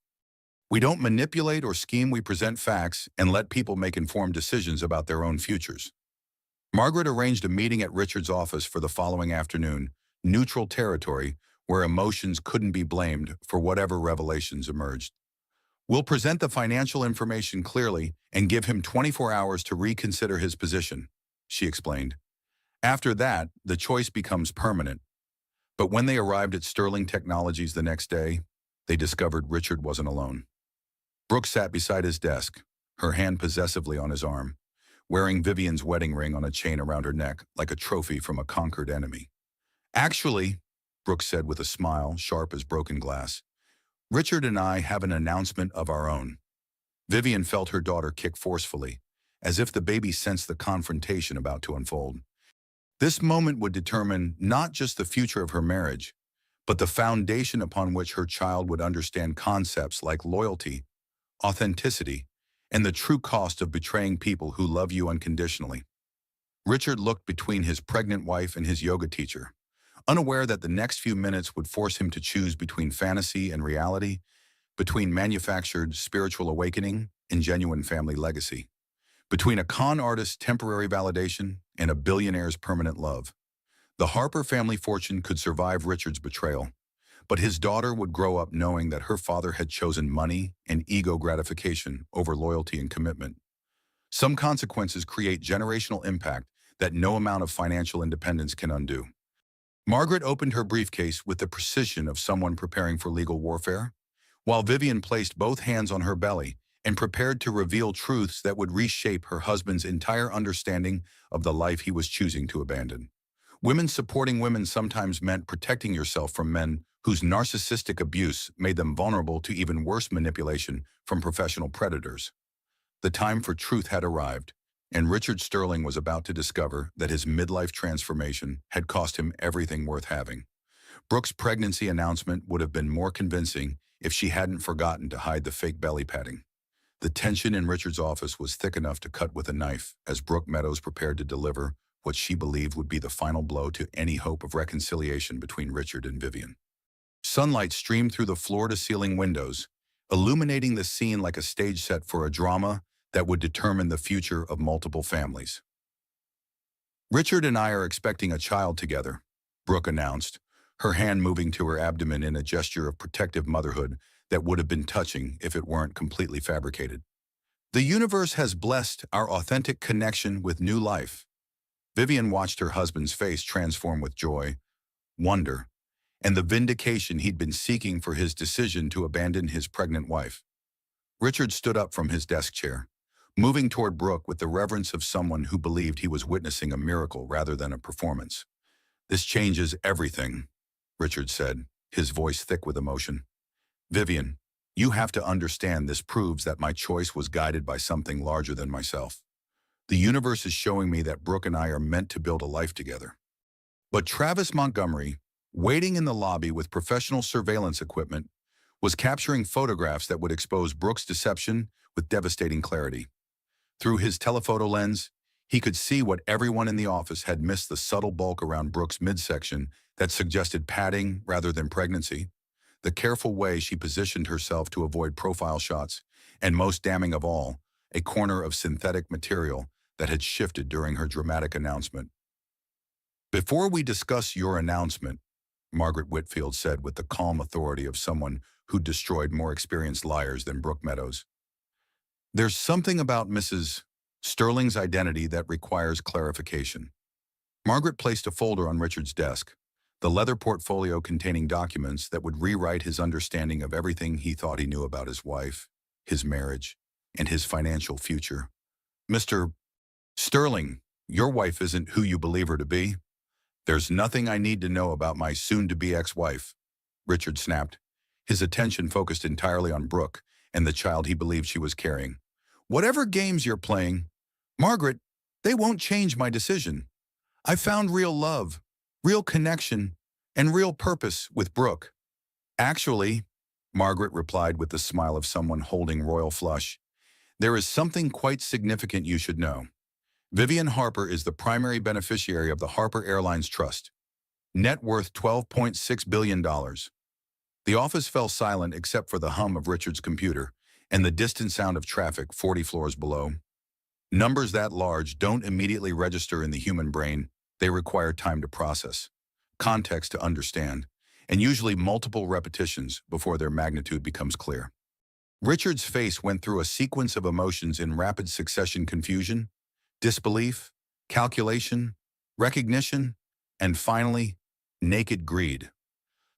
We don't manipulate or scheme, we present facts and let people make informed decisions about their own futures." Margaret arranged a meeting at Richard's office for the following afternoon, neutral territory where emotions couldn't be blamed for whatever revelations emerged. "We'll present the financial information clearly and give him 24 hours to reconsider his position," she explained. "After that, the choice becomes permanent." But when they arrived at Sterling Technologies the next day, they discovered Richard wasn't alone. Brooke sat beside his desk, her hand possessively on his arm, wearing Vivian's wedding ring on a chain around her neck like a trophy from a conquered enemy. "Actually," Brooke said with a smile sharp as broken glass, "Richard and I have an announcement of our own." Vivian felt her daughter kick forcefully, as if the baby sensed the confrontation about to unfold. This moment would determine not just the future of her marriage, but the foundation upon which her child would understand concepts like loyalty, authenticity, and the true cost of betraying people who love you unconditionally. Richard looked between his pregnant wife and his yoga teacher, unaware that the next few minutes would force him to choose between fantasy and reality, between manufactured spiritual awakening and genuine family legacy, between a con artist's temporary validation and a billionaire's permanent love. The Harper family fortune could survive Richard's betrayal, but his daughter would grow up knowing that her father had chosen money and ego gratification over loyalty and commitment. Some consequences create generational impact that no amount of financial independence can undo. Margaret opened her briefcase with the precision of someone preparing for legal warfare, while Vivian placed both hands on her belly and prepared to reveal truths that would reshape her husband's entire understanding of the life he was choosing to abandon. Women supporting women sometimes meant protecting yourself from men whose narcissistic abuse made them vulnerable to even worse manipulation from professional predators. The time for truth had arrived, and Richard Sterling was about to discover that his midlife transformation had cost him everything worth having. Brooke's pregnancy announcement would have been more convincing if she hadn't forgotten to hide the fake belly padding. The tension in Richard's office was thick enough to cut with a knife as Brooke Meadows prepared to deliver what she believed would be the final blow to any hope of reconciliation between Richard and Vivian. Sunlight streamed through the floor-to-ceiling windows, illuminating the scene like a stage set for a drama that would determine the future of multiple families. "Richard and I are expecting a child together," Brooke announced, her hand moving to her abdomen in a gesture of protective motherhood that would have been touching if it weren't completely fabricated. "The universe has blessed our authentic connection with new life." Vivian watched her husband's face transform with joy, wonder, and the vindication he'd been seeking for his decision to abandon his pregnant wife. Richard stood up from his desk chair, moving toward Brooke with the reverence of someone who believed he was witnessing a miracle rather than a performance. "This changes everything," Richard said, his voice thick with emotion. "Vivian, you have to understand this proves that my choice was guided by something larger than myself. The universe is showing me that Brooke and I are meant to build a life together." But Travis Montgomery, waiting in the lobby with professional surveillance equipment, was capturing photographs that would expose Brooks' deception with devastating clarity. Through his telephoto lens, he could see what everyone in the office had missed: the subtle bulk around Brooks' midsection that suggested padding rather than pregnancy, the careful way she positioned herself to avoid profile shots, and most damning of all, a corner of synthetic material that had shifted during her dramatic announcement. "Before we discuss your announcement," Margaret Whitfield said with the calm authority of someone who destroyed more experienced liars than Brooke Meadows, "there's something about Mrs. Sterling's identity that requires clarification." Margaret placed a folder on Richard's desk, the leather portfolio containing documents that would rewrite his understanding of everything he thought he knew about his wife, his marriage, and his financial future. "Mr. Sterling, your wife isn't who you believe her to be. There's nothing I need to know about my soon-to-be ex-wife," Richard snapped, his attention focused entirely on Brooke and the child he believed she was carrying. "Whatever games you're playing, Margaret, they won't change my decision. I found real love, real connection, and real purpose with Brooke." "Actually," Margaret replied with the smile of someone holding royal flush, "there is something quite significant you should know. Vivian Harper is the primary beneficiary of the Harper Airlines Trust. Net worth $12.6 billion. The office fell silent except for the hum of Richard's computer and the distant sound of traffic 40 floors below. Numbers that large don't immediately register in the human brain. They require time to process, context to understand, and usually multiple repetitions before their magnitude becomes clear. Richard's face went through a sequence of emotions in rapid succession: confusion, disbelief, calculation, recognition, and finally, naked greed.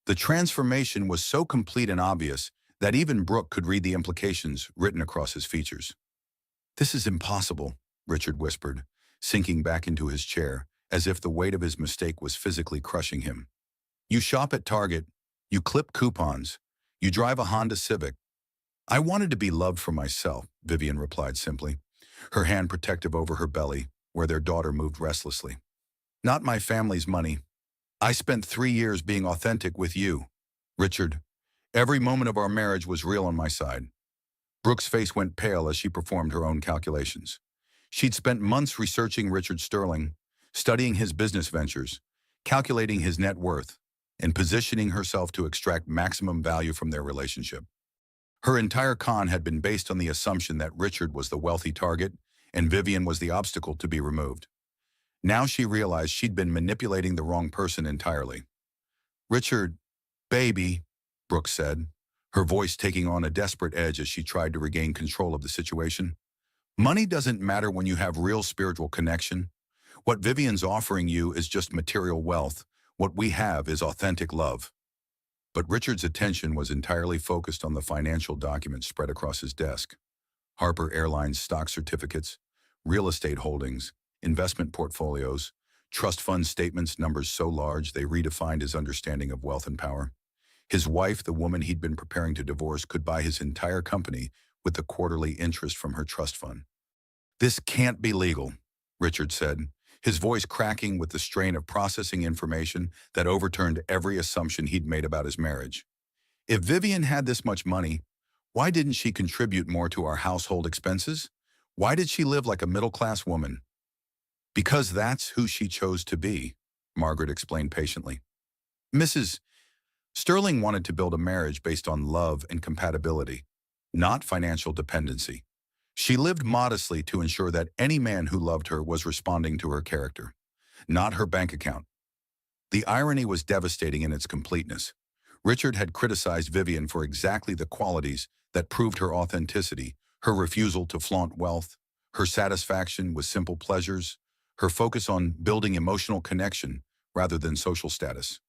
The transformation was so complete and obvious that even Brooke could read the implications written across his features. "This is impossible," Richard whispered, sinking back into his chair, as if the weight of his mistake was physically crushing him. "You shop at Target, you clip coupons, you drive a Honda Civic." "I wanted to be loved for myself," Vivian replied simply, her hand protective over her belly, where their daughter moved restlessly. "Not my family's money. I spent 3 years being authentic with you, Richard. Every moment of our marriage was real on my side." Brooke's face went pale as she performed her own calculations. She'd spent months researching Richard Sterling, studying his business ventures, calculating his net worth, and positioning herself to extract maximum value from their relationship. Her entire con had been based on the assumption that Richard was the wealthy target and Vivian was the obstacle to be removed. Now she realized she'd been manipulating the wrong person entirely. "Richard, baby," Brooke said, her voice taking on a desperate edge as she tried to regain control of the situation. "Money doesn't matter when you have real spiritual connection. What Vivian's offering you is just material wealth. What we have is authentic love." But Richard's attention was entirely focused on the financial documents spread across his desk. Harper Airlines stock certificates, real estate holdings, investment portfolios, trust fund statements, numbers so large they redefined his understanding of wealth and power. His wife, the woman he'd been preparing to divorce, could buy his entire company with the quarterly interest from her trust fund. "This can't be legal," Richard said, his voice cracking with the strain of processing information that overturned every assumption he'd made about his marriage. "If Vivian had this much money, why didn't she contribute more to our household expenses? Why did she live like a middle-class woman?" "Because that's who she chose to be," Margaret explained patiently. "Mrs. Sterling wanted to build a marriage based on love and compatibility, not financial dependency. She lived modestly to ensure that any man who loved her was responding to her character, not her bank account." The irony was devastating in its completeness. Richard had criticized Vivian for exactly the qualities that proved her authenticity: her refusal to flaunt wealth, her satisfaction with simple pleasures, her focus on building emotional connection rather than social status.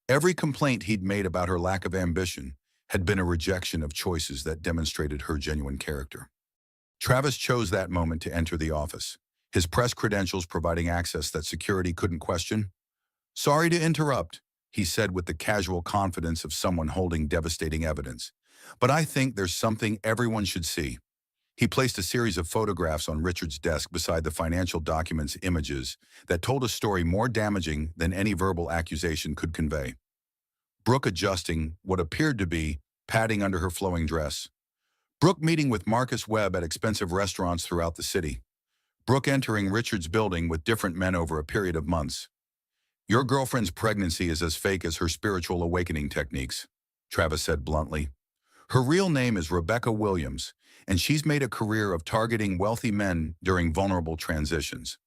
Every complaint he'd made about her lack of ambition had been a rejection of choices that demonstrated her genuine character. Travis chose that moment to enter the office, his press credentials providing access that security couldn't question. "Sorry to interrupt," he said with the casual confidence of someone holding devastating evidence, "but I think there's something everyone should see." He placed a series of photographs on Richard's desk beside the financial documents, images that told a story more damaging than any verbal accusation could convey. Brooke adjusting what appeared to be padding under her flowing dress. Brooke meeting with Marcus Webb at expensive restaurants throughout the city. Brooke entering Richard's building with different men over a period of months. Your girlfriend's pregnancy is as fake as her spiritual awakening techniques, Travis said bluntly. Her real name is Rebecca Williams, and she's made a career of targeting wealthy men during vulnerable transitions.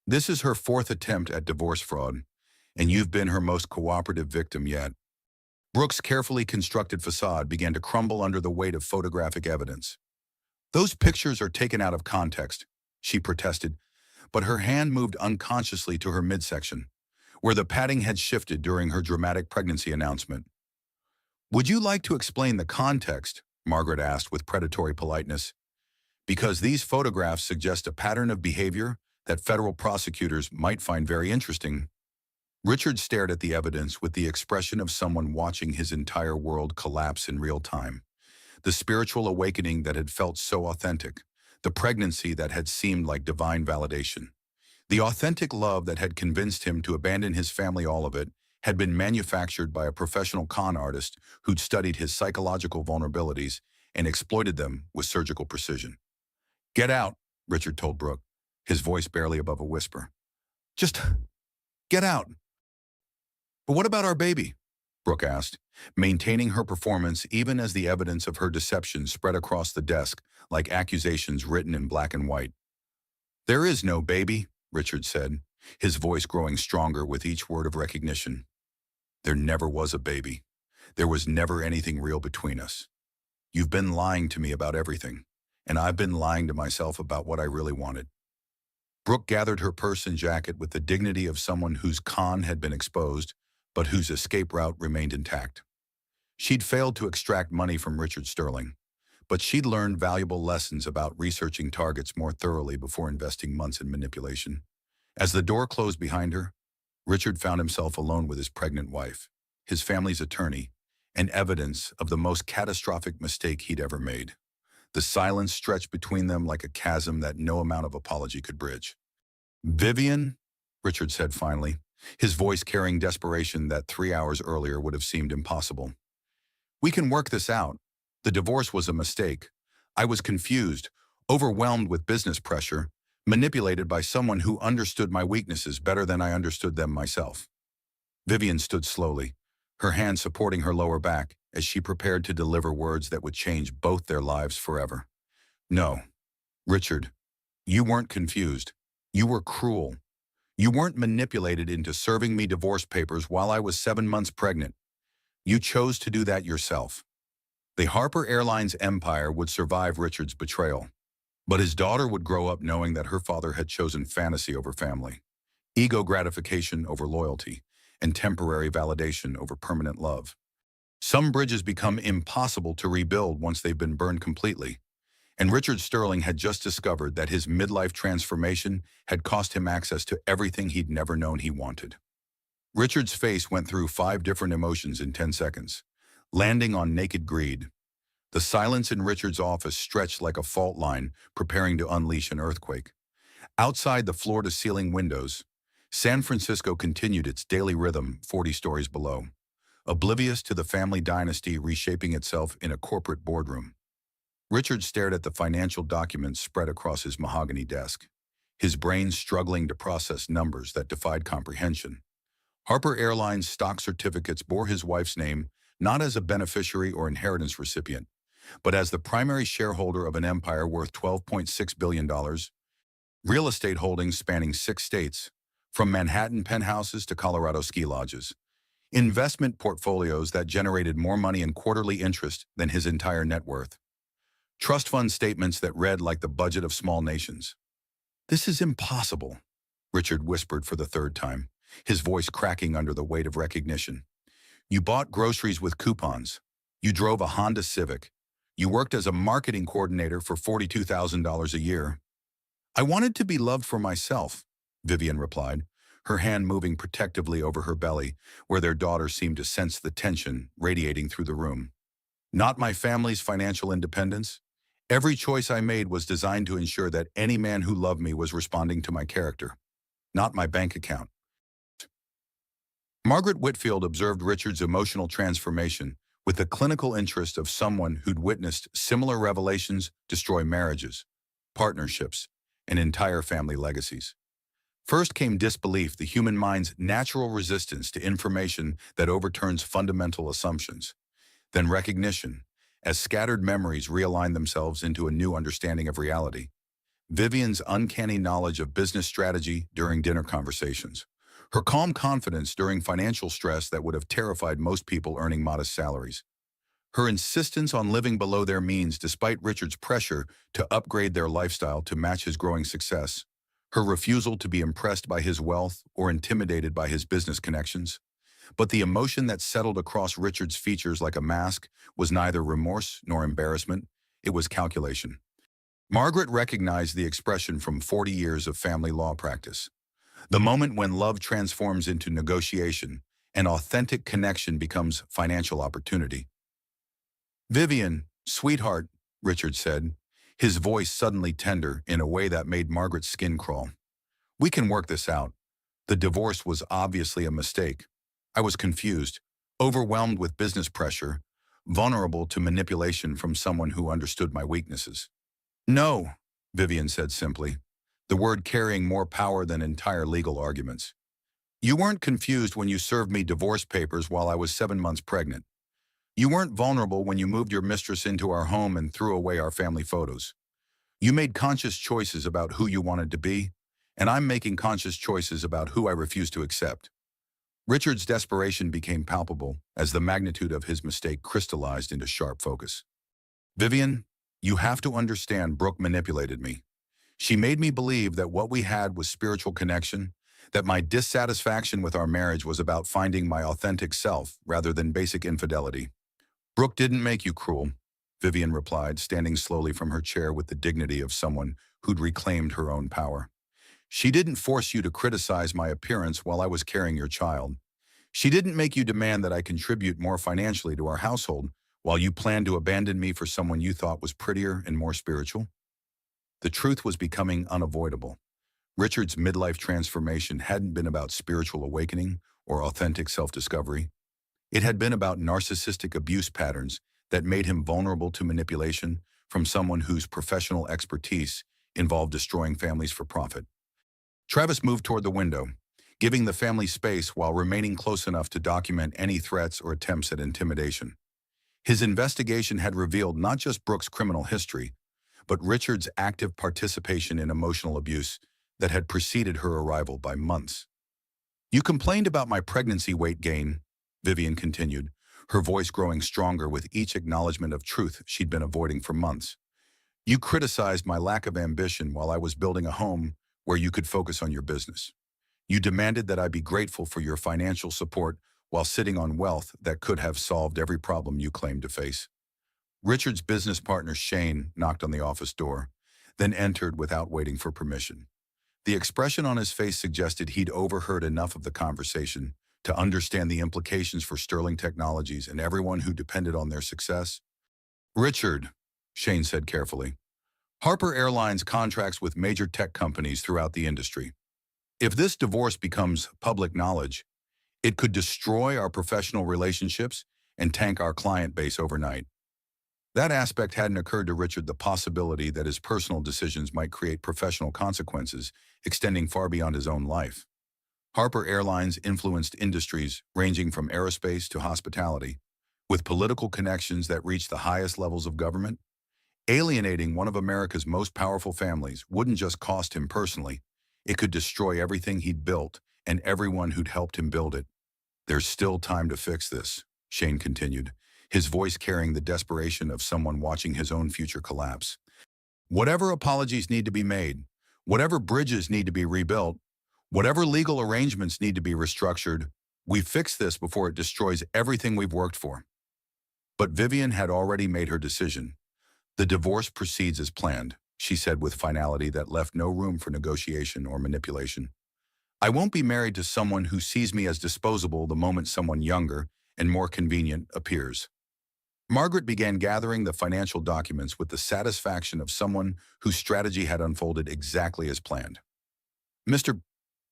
This is her fourth attempt at divorce fraud, and you've been her most cooperative victim yet. Brooke's carefully constructed facade began to crumble under the weight of photographic evidence. Those pictures are taken out of context, she protested, but her hand moved unconsciously to her midsection, where the padding had shifted during her dramatic pregnancy announcement. Would you like to explain the context? Margaret asked with predatory politeness. Because these photographs suggest a pattern of behavior that federal prosecutors might find very interesting. Richard stared at the evidence with the expression of someone watching his entire world collapse in real time. The spiritual awakening that had felt so authentic, the pregnancy that had seemed like divine validation. The authentic love that had convinced him to abandon his family, all of it, had been manufactured by a professional con artist who'd studied his psychological vulnerabilities and exploited them with surgical precision. Get out, Richard told Brooke, his voice barely above a whisper. Just get out. But what about our baby? Brooke asked, maintaining her performance even as the evidence of her deception spread across the desk like accusations written in black and white. There is no baby, Richard said, his voice growing stronger with each word of recognition. There never was a baby. There was never anything real between us. You've been lying to me about everything, and I've been lying to myself about what I really wanted. Brooke gathered her purse and jacket with the dignity of someone whose con had been exposed, but whose escape route remained intact. She'd failed to extract money from Richard Sterling, but she'd learned valuable lessons about researching targets more thoroughly before investing months in manipulation. As the door closed behind her, Richard found himself alone with his pregnant wife, his family's attorney, and evidence of the most catastrophic mistake he'd ever made. The silence stretched between them like a chasm that no amount of apology could bridge. Vivian, Richard said finally, his voice carrying desperation that 3 hours earlier would have seemed impossible. We can work this out. The divorce was a mistake. I was confused, overwhelmed with business pressure, manipulated by someone who understood my weaknesses better than I understood them myself. Vivian stood slowly, her hand supporting her lower back as she prepared to deliver words that would change both their lives forever. No, Richard, you weren't confused. You were cruel. You weren't manipulated into serving me divorce papers while I was 7 months pregnant. You chose to do that yourself. The Harper Airlines empire would survive Richard's betrayal, but his daughter would grow up knowing that her father had chosen fantasy over family, ego gratification over loyalty, and temporary validation over permanent love. Some bridges become impossible to rebuild once they've been burned completely, and Richard Sterling had just discovered that his midlife transformation had cost him access to everything he'd never known he wanted. Richard's face went through 5 different emotions in 10 seconds, landing on naked greed. The silence in Richard's office stretched like a fault line, preparing to unleash an earthquake. Outside the floor-to-ceiling windows, San Francisco continued its daily rhythm 40 stories below, oblivious to the family dynasty reshaping itself in a corporate boardroom. Richard stared at the financial documents spread across his mahogany desk, his brain struggling to process numbers that defied comprehension. Harper Airlines stock certificates bore his wife's name not as a beneficiary or inheritance recipient, but as the primary shareholder of an empire worth $12.6 billion, real estate holdings spanning 6 states, from Manhattan penthouses to Colorado ski lodges, investment portfolios that generated more money in quarterly interest than his entire net worth, trust fund statements that read like the budget of small nations. This is impossible, Richard whispered for the 3rd time, his voice cracking under the weight of recognition. You bought groceries with coupons. You drove a Honda Civic. You worked as a marketing coordinator for $42,000 a year. I wanted to be loved for myself, Vivian replied, her hand moving protectively over her belly, where their daughter seemed to sense the tension radiating through the room. Not my family's financial independence. Every choice I made was designed to ensure that any man who loved me was responding to my character, not my bank account. Margaret Whitfield observed Richard's emotional transformation with the clinical interest of someone who'd witnessed similar revelations destroy marriages, partnerships, and entire family legacies. First came disbelief, the human mind's natural resistance to information that overturns fundamental assumptions. Then recognition, as scattered memories realign themselves into a new understanding of reality. Vivian's uncanny knowledge of business strategy during dinner conversations. Her calm confidence during financial stress that would have terrified most people earning modest salaries. Her insistence on living below their means despite Richard's pressure to upgrade their lifestyle to match his growing success. Her refusal to be impressed by his wealth or intimidated by his business connections. But the emotion that settled across Richard's features like a mask was neither remorse nor embarrassment. It was calculation. Margaret recognized the expression from 40 years of family law practice. The moment when love transforms into negotiation and authentic connection becomes financial opportunity. "Vivian, sweetheart," Richard said, his voice suddenly tender in a way that made Margaret's skin crawl. "We can work this out. The divorce was obviously a mistake. I was confused, overwhelmed with business pressure, vulnerable to manipulation from someone who understood my weaknesses." "No," Vivian said simply, the word carrying more power than entire legal arguments. "You weren't confused when you served me divorce papers while I was 7 months pregnant. You weren't vulnerable when you moved your mistress into our home and threw away our family photos. You made conscious choices about who you wanted to be, and I'm making conscious choices about who I refuse to accept." Richard's desperation became palpable as the magnitude of his mistake crystallized into sharp focus. "Vivian, you have to understand Brooke manipulated me. She made me believe that what we had was spiritual connection, that my dissatisfaction with our marriage was about finding my authentic self rather than basic infidelity." "Brooke didn't make you cruel," Vivian replied, standing slowly from her chair with the dignity of someone who'd reclaimed her own power. "She didn't force you to criticize my appearance while I was carrying your child. She didn't make you demand that I contribute more financially to our household while you planned to abandon me for someone you thought was prettier and more spiritual." The truth was becoming unavoidable. Richard's midlife transformation hadn't been about spiritual awakening or authentic self-discovery. It had been about narcissistic abuse patterns that made him vulnerable to manipulation from someone whose professional expertise involved destroying families for profit. Travis moved toward the window, giving the family space while remaining close enough to document any threats or attempts at intimidation. His investigation had revealed not just Brooke's criminal history, but Richard's active participation in emotional abuse that had preceded her arrival by months. "You complained about my pregnancy weight gain," Vivian continued, her voice growing stronger with each acknowledgement of truth she'd been avoiding for months. "You criticized my lack of ambition while I was building a home where you could focus on your business. You demanded that I be grateful for your financial support while sitting on wealth that could have solved every problem you claimed to face." Richard's business partner Shane knocked on the office door, then entered without waiting for permission. The expression on his face suggested he'd overheard enough of the conversation to understand the implications for Sterling Technologies and everyone who depended on their success. "Richard," Shane said carefully, "Harper Airlines contracts with major tech companies throughout the industry. If this divorce becomes public knowledge, it could destroy our professional relationships and tank our client base overnight." That aspect hadn't occurred to Richard, the possibility that his personal decisions might create professional consequences extending far beyond his own life. Harper Airlines influenced industries ranging from aerospace to hospitality, with political connections that reached the highest levels of government. Alienating one of America's most powerful families wouldn't just cost him personally, it could destroy everything he'd built and everyone who'd helped him build it. "There's still time to fix this," Shane continued, his voice carrying the desperation of someone watching his own future collapse. "Whatever apologies need to be made, whatever bridges need to be rebuilt, whatever legal arrangements need to be restructured, we fix this before it destroys everything we've worked for." But Vivian had already made her decision. "The divorce proceeds as planned," she said with finality that left no room for negotiation or manipulation. "I won't be married to someone who sees me as disposable the moment someone younger and more convenient appears." Margaret began gathering the financial documents with the satisfaction of someone whose strategy had unfolded exactly as planned. "Mr.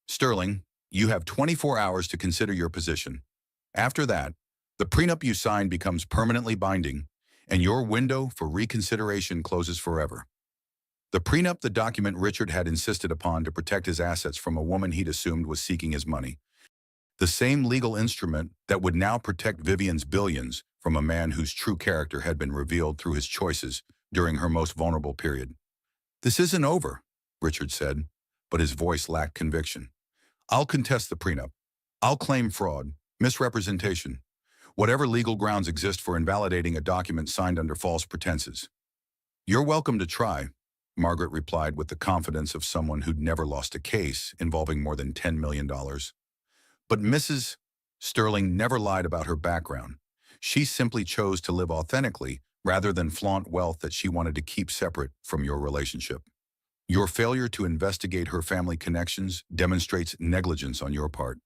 Sterling, You have 24 hours to consider your position. After that, the prenup you signed becomes permanently binding, and your window for reconsideration closes forever. The prenup, the document Richard had insisted upon to protect his assets from a woman he'd assumed was seeking his money. The same legal instrument that would now protect Vivian's billions from a man whose true character had been revealed through his choices during her most vulnerable period. "This isn't over," Richard said, but his voice lacked conviction. "I'll contest the prenup. I'll claim fraud, misrepresentation, whatever legal grounds exist for invalidating a document signed under false pretenses." "You're welcome to try," Margaret replied with the confidence of someone who'd never lost a case involving more than $10 million. But Mrs. Sterling never lied about her background. She simply chose to live authentically rather than flaunt wealth that she wanted to keep separate from your relationship. Your failure to investigate her family connections demonstrates negligence on your part,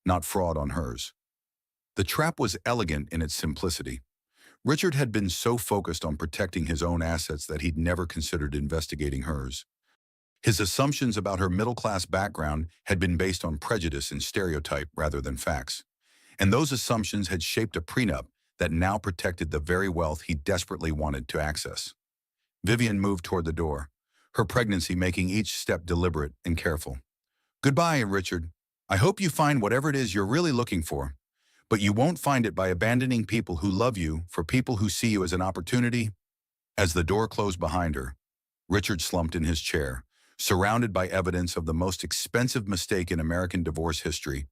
not fraud on hers. The trap was elegant in its simplicity. Richard had been so focused on protecting his own assets that he'd never considered investigating hers. His assumptions about her middle-class background had been based on prejudice and stereotype rather than facts. And those assumptions had shaped a prenup that now protected the very wealth he desperately wanted to access. Vivian moved toward the door, her pregnancy making each step deliberate and careful. "Goodbye, Richard. I hope you find whatever it is you're really looking for. But you won't find it by abandoning people who love you for people who see you as an opportunity." As the door closed behind her, Richard slumped in his chair, surrounded by evidence of the most expensive mistake in American divorce history.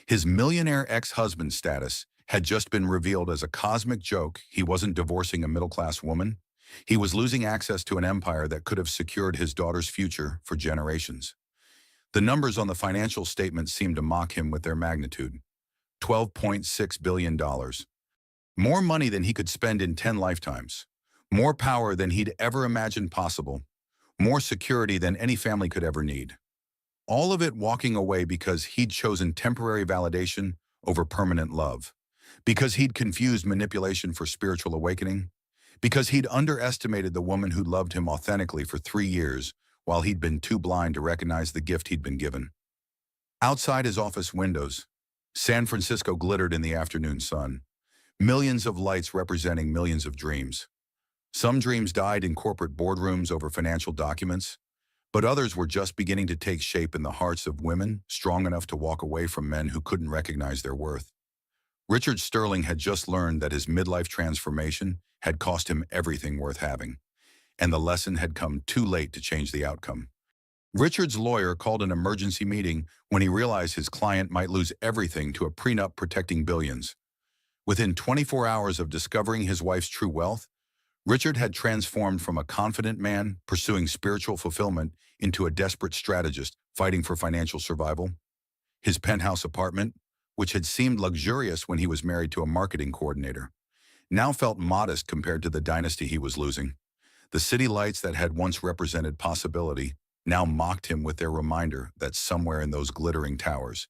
His millionaire ex-husband status had just been revealed as a cosmic joke. He wasn't divorcing a middle-class woman. He was losing access to an empire that could have secured his daughter's future for generations. The numbers on the financial statements seemed to mock him with their magnitude. $12.6 billion. More money than he could spend in 10 lifetimes. More power than he'd ever imagined possible. More security than any family could ever need. All of it walking away because he'd chosen temporary validation over permanent love. Because he'd confused manipulation for spiritual awakening. Because he'd underestimated the woman who loved him authentically for 3 years while he'd been too blind to recognize the gift he'd been given. Outside his office windows, San Francisco glittered in the afternoon sun. Millions of lights representing millions of dreams. Some dreams died in corporate boardrooms over financial documents, but others were just beginning to take shape in the hearts of women strong enough to walk away from men who couldn't recognize their worth. Richard Sterling had just learned that his midlife transformation had cost him everything worth having, and the lesson had come too late to change the outcome. Richard's lawyer called an emergency meeting when he realized his client might lose everything to a prenup protecting billions. Within 24 hours of discovering his wife's true wealth, Richard had transformed from a confident man pursuing spiritual fulfillment into a desperate strategist fighting for financial survival. His penthouse apartment, which had seemed luxurious when he was married to a marketing coordinator, now felt modest compared to the dynasty he was losing. The city lights that had once represented possibility now mocked him with their reminder that somewhere in those glittering towers,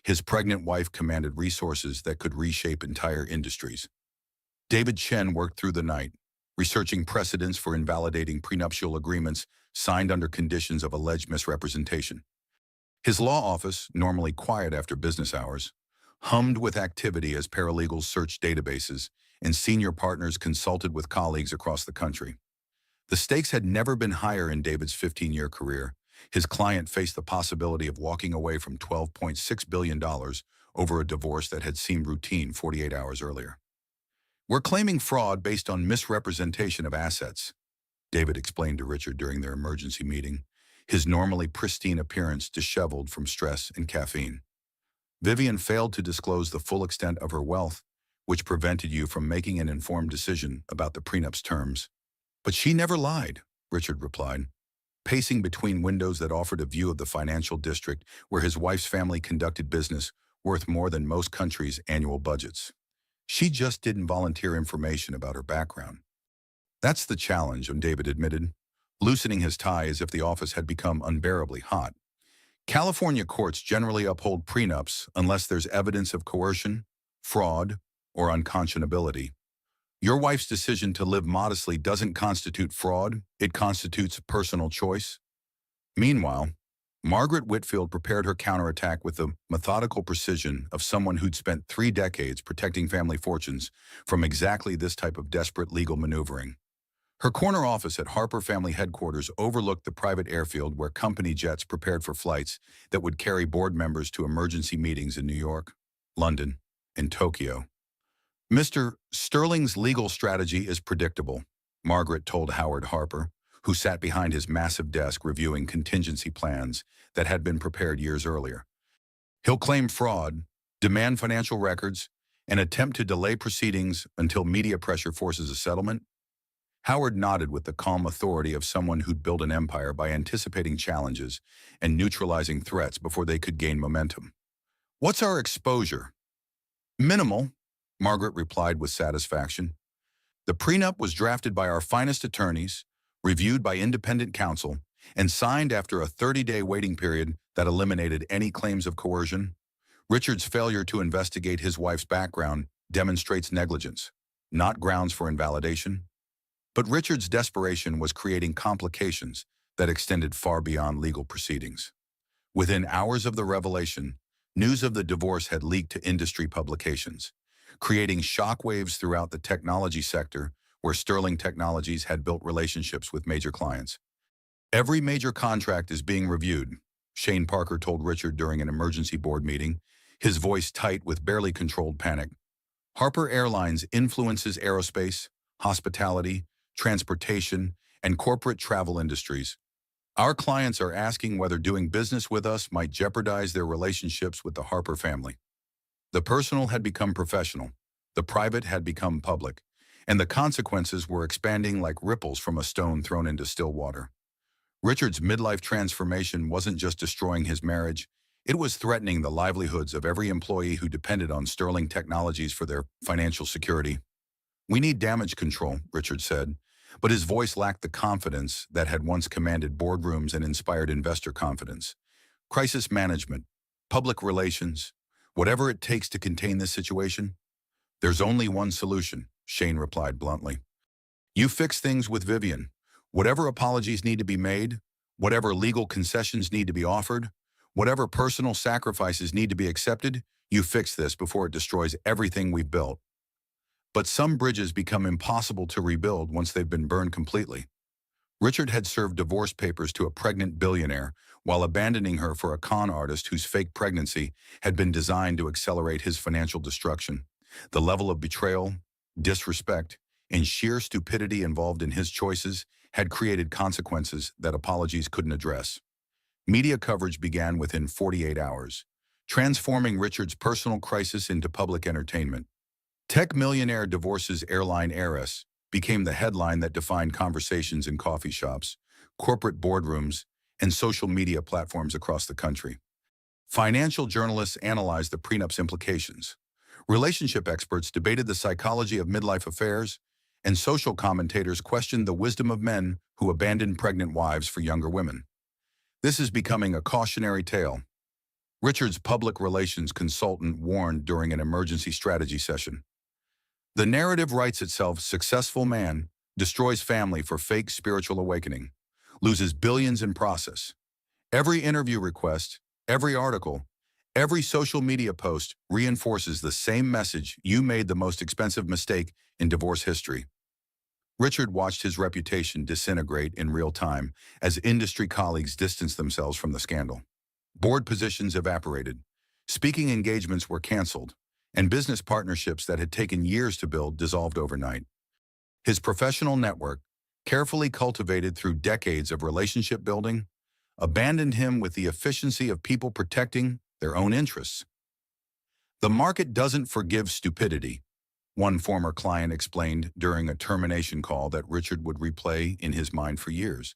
his pregnant wife commanded resources that could reshape entire industries. David Chen worked through the night, researching precedents for invalidating prenuptial agreements signed under conditions of alleged misrepresentation. His law office, normally quiet after business hours, hummed with activity as paralegals searched databases and senior partners consulted with colleagues across the country. The stakes had never been higher in David's 15-year career. His client faced the possibility of walking away from $12.6 billion over a divorce that had seemed routine 48 hours earlier. "We're claiming fraud based on misrepresentation of assets," David explained to Richard during their emergency meeting, his normally pristine appearance disheveled from stress and caffeine. "Vivian failed to disclose the full extent of her wealth, which prevented you from making an informed decision about the prenup's terms." "But she never lied," Richard replied, pacing between windows that offered a view of the financial district where his wife's family conducted business worth more than most countries' annual budgets. "She just didn't volunteer information about her background." "That's the challenge," David admitted, loosening his tie as if the office had become unbearably hot. "California courts generally uphold prenups unless there's evidence of coercion, fraud, or unconscionability. Your wife's decision to live modestly doesn't constitute fraud, it constitutes personal choice." Meanwhile, Margaret Whitfield prepared her counterattack with the methodical precision of someone who'd spent 3 decades protecting family fortunes from exactly this type of desperate legal maneuvering. Her corner office at Harper Family Headquarters overlooked the private airfield where company jets prepared for flights that would carry board members to emergency meetings in New York, London, and Tokyo. Mr. Sterling's legal strategy is predictable, Margaret told Howard Harper, who sat behind his massive desk reviewing contingency plans that had been prepared years earlier. He'll claim fraud, demand financial records, and attempt to delay proceedings until media pressure forces a settlement. Howard nodded with the calm authority of someone who'd built an empire by anticipating challenges and neutralizing threats before they could gain momentum. What's our exposure? Minimal, Margaret replied with satisfaction. The prenup was drafted by our finest attorneys, reviewed by independent counsel, and signed after a 30-day waiting period that eliminated any claims of coercion. Richard's failure to investigate his wife's background demonstrates negligence, not grounds for invalidation. But Richard's desperation was creating complications that extended far beyond legal proceedings. Within hours of the revelation, news of the divorce had leaked to industry publications, creating shockwaves throughout the technology sector where Sterling Technologies had built relationships with major clients. Every major contract is being reviewed, Shane Parker told Richard during an emergency board meeting, his voice tight with barely controlled panic. Harper Airlines influences aerospace, hospitality, transportation, and corporate travel industries. Our clients are asking whether doing business with us might jeopardize their relationships with the Harper family. The personal had become professional, the private had become public, and the consequences were expanding like ripples from a stone thrown into still water. Richard's midlife transformation wasn't just destroying his marriage, it was threatening the livelihoods of every employee who depended on Sterling Technologies for their financial security. We need damage control, Richard said, but his voice lacked the confidence that had once commanded boardrooms and inspired investor confidence. Crisis management, public relations, whatever it takes to contain this situation. There's only one solution, Shane replied bluntly. You fix things with Vivian. Whatever apologies need to be made, whatever legal concessions need to be offered, whatever personal sacrifices need to be accepted, you fix this before it destroys everything we've built. But some bridges become impossible to rebuild once they've been burned completely. Richard had served divorce papers to a pregnant billionaire while abandoning her for a con artist whose fake pregnancy had been designed to accelerate his financial destruction. The level of betrayal, disrespect, and sheer stupidity involved in his choices had created consequences that apologies couldn't address. Media coverage began within 48 hours, transforming Richard's personal crisis into public entertainment. Tech millionaire divorces airline heiress became the headline that defined conversations in coffee shops, corporate boardrooms, and social media platforms across the country. Financial journalists analyzed the prenup's implications. Relationship experts debated the psychology of midlife affairs, and social commentators questioned the wisdom of men who abandoned pregnant wives for younger women. This is becoming a cautionary tale. Richard's public relations consultant warned during an emergency strategy session. The narrative writes itself, successful man destroys family for fake spiritual awakening, loses billions in process. Every interview request, every article, every social media post reinforces the same message: you made the most expensive mistake in divorce history. Richard watched his reputation disintegrate in real time as industry colleagues distanced themselves from the scandal. Board positions evaporated, speaking engagements were canceled, and business partnerships that had taken years to build dissolved overnight. His professional network, carefully cultivated through decades of relationship building, abandoned him with the efficiency of people protecting their own interests. The market doesn't forgive stupidity, one former client explained during a termination call that Richard would replay in his mind for years.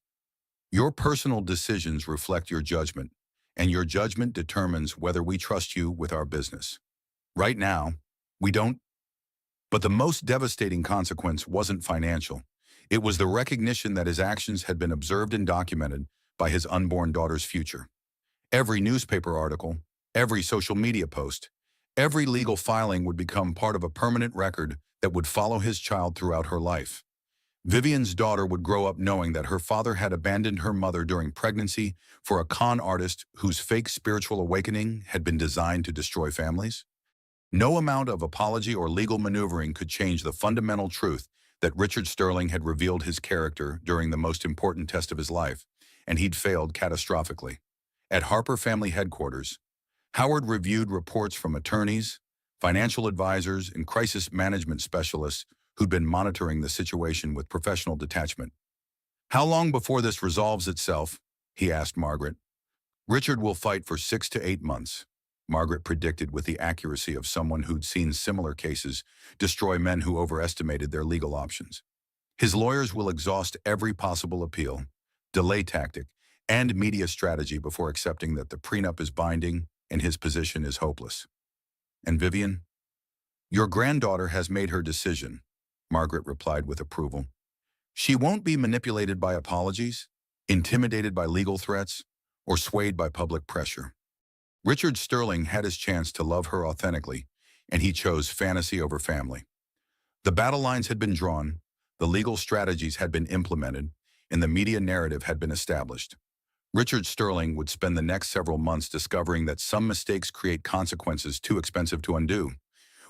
Your personal decisions reflect your judgment, and your judgment determines whether we trust you with our business. Right now, we don't. But the most devastating consequence wasn't financial. It was the recognition that his actions had been observed and documented by his unborn daughter's future. Every newspaper article, every social media post, every legal filing would become part of a permanent record that would follow his child throughout her life. Vivian's daughter would grow up knowing that her father had abandoned her mother during pregnancy for a con artist whose fake spiritual awakening had been designed to destroy families. No amount of apology or legal maneuvering could change the fundamental truth that Richard Sterling had revealed his character during the most important test of his life, and he'd failed catastrophically. At Harper family headquarters, Howard reviewed reports from attorneys, financial advisors, and crisis management specialists who'd been monitoring the situation with professional detachment. "How long before this resolves itself?" he asked Margaret. "Richard will fight for 6 to 8 months," Margaret predicted with the accuracy of someone who'd seen similar cases destroy men who overestimated their legal options. "His lawyers will exhaust every possible appeal, delay tactic, and media strategy before accepting that the prenup is binding and his position is hopeless." "And Vivian?" "Your granddaughter has made her decision," Margaret replied with approval. "She won't be manipulated by apologies, intimidated by legal threats, or swayed by public pressure." Richard Sterling had his chance to love her authentically, and he chose fantasy over family. The battle lines had been drawn, the legal strategies had been implemented, and the media narrative had been established. Richard Sterling would spend the next several months discovering that some mistakes create consequences too expensive to undo,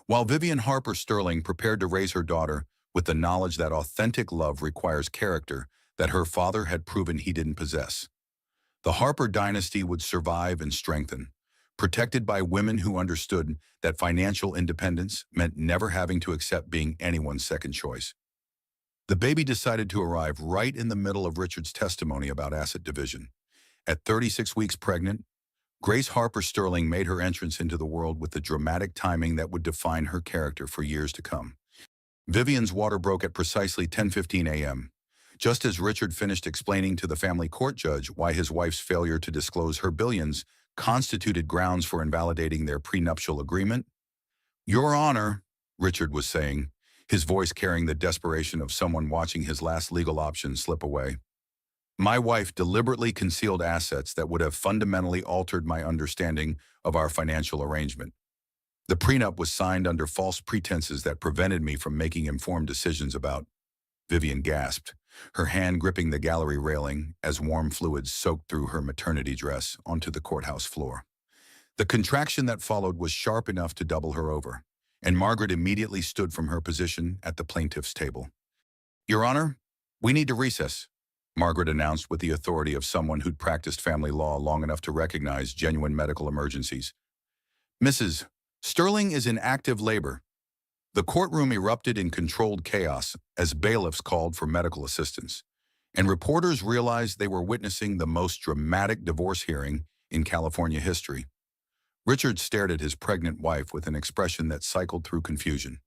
while Vivian Harper Sterling prepared to raise her daughter with the knowledge that authentic love requires character that her father had proven he didn't possess. The Harper dynasty would survive and strengthen, protected by women who understood that financial independence meant never having to accept being anyone's second choice. The baby decided to arrive right in the middle of Richard's testimony about asset division. At 36 weeks pregnant, Grace Harper Sterling made her entrance into the world with the dramatic timing that would define her character for years to come. Vivian's water broke at precisely 10:15 a.m., just as Richard finished explaining to the family court judge why his wife's failure to disclose her billions constituted grounds for invalidating their prenuptial agreement. "Your Honor," Richard was saying, his voice carrying the desperation of someone watching his last legal option slip away, "my wife deliberately concealed assets that would have fundamentally altered my understanding of our financial arrangement. The prenup was signed under false pretenses that prevented me from making informed decisions about—" Vivian gasped, her hand gripping the gallery railing as warm fluids soaked through her maternity dress onto the courthouse floor. The contraction that followed was sharp enough to double her over, and Margaret immediately stood from her position at the plaintiff's table. "Your Honor, we need to recess," Margaret announced with the authority of someone who'd practiced family law long enough to recognize genuine medical emergencies. "Mrs. Sterling is in active labor." The courtroom erupted in controlled chaos as bailiffs called for medical assistance, and reporters realized they were witnessing the most dramatic divorce hearing in California history. Richard stared at his pregnant wife with an expression that cycled through confusion,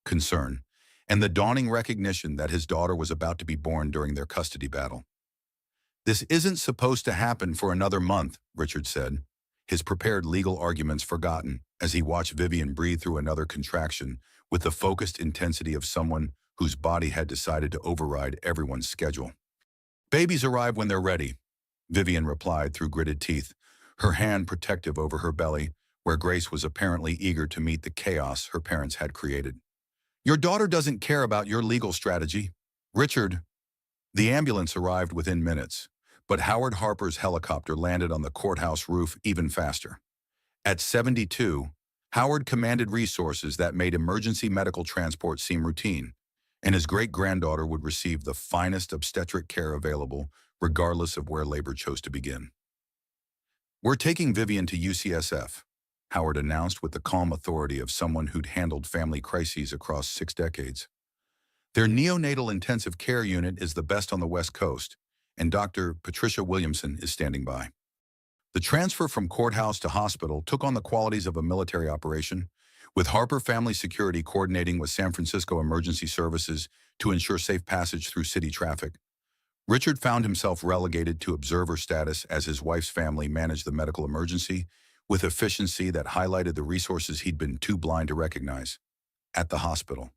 concern, and the dawning recognition that his daughter was about to be born during their custody battle. "This isn't supposed to happen for another month," Richard said, his prepared legal arguments forgotten as he watched Vivian breathe through another contraction with the focused intensity of someone whose body had decided to override everyone's schedule. "Babies arrive when they're ready," Vivian replied through gritted teeth, her hand protective over her belly, where Grace was apparently eager to meet the chaos her parents had created. "Your daughter doesn't care about your legal strategy." "Richard." The ambulance arrived within minutes, but Howard Harper's helicopter landed on the courthouse roof even faster. At 72, Howard commanded resources that made emergency medical transport seem routine, and his great-granddaughter would receive the finest obstetric care available, regardless of where labor chose to begin. "We're taking Vivian to UCSF," Howard announced with the calm authority of someone who'd handled family crises across 6 decades. "Their neonatal intensive care unit is the best on the West Coast, and Dr. Patricia Williamson is standing by." The transfer from courthouse to hospital took on the qualities of a military operation, with Harper Family Security coordinating with San Francisco Emergency Services to ensure safe passage through city traffic. Richard found himself relegated to observer status as his wife's family managed the medical emergency with efficiency that highlighted the resources he'd been too blind to recognize. At the hospital,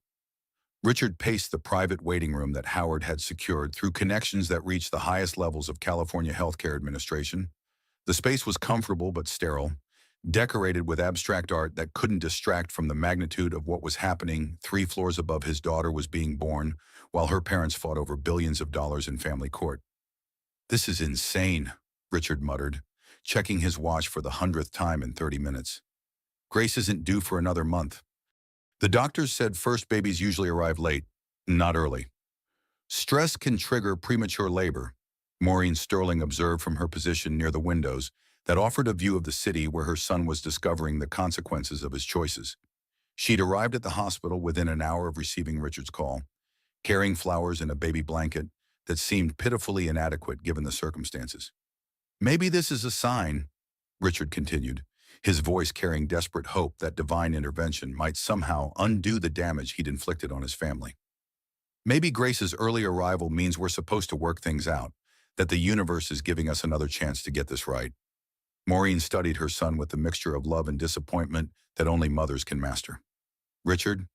Richard paced the private waiting room that Howard had secured through connections that reached the highest levels of California Healthcare Administration. The space was comfortable but sterile, decorated with abstract art that couldn't distract from the magnitude of what was happening 3 floors above. His daughter was being born, while her parents fought over billions of dollars in family court. "This is insane," Richard muttered, checking his watch for the 100th time in 30 minutes. "Grace isn't due for another month." The doctors said first babies usually arrive late, not early. "Stress can trigger premature labor," Maureen Sterling observed from her position near the windows that offered a view of the city where her son was discovering the consequences of his choices. She'd arrived at the hospital within an hour of receiving Richard's call, carrying flowers and a baby blanket that seemed pitifully inadequate given the circumstances. "Maybe this is a sign," Richard continued, his voice carrying desperate hope that divine intervention might somehow undo the damage he'd inflicted on his family. "Maybe Grace's early arrival means we're supposed to work things out, that the universe is giving us another chance to get this right." Maureen studied her son with the mixture of love and disappointment that only mothers can master. "Richard,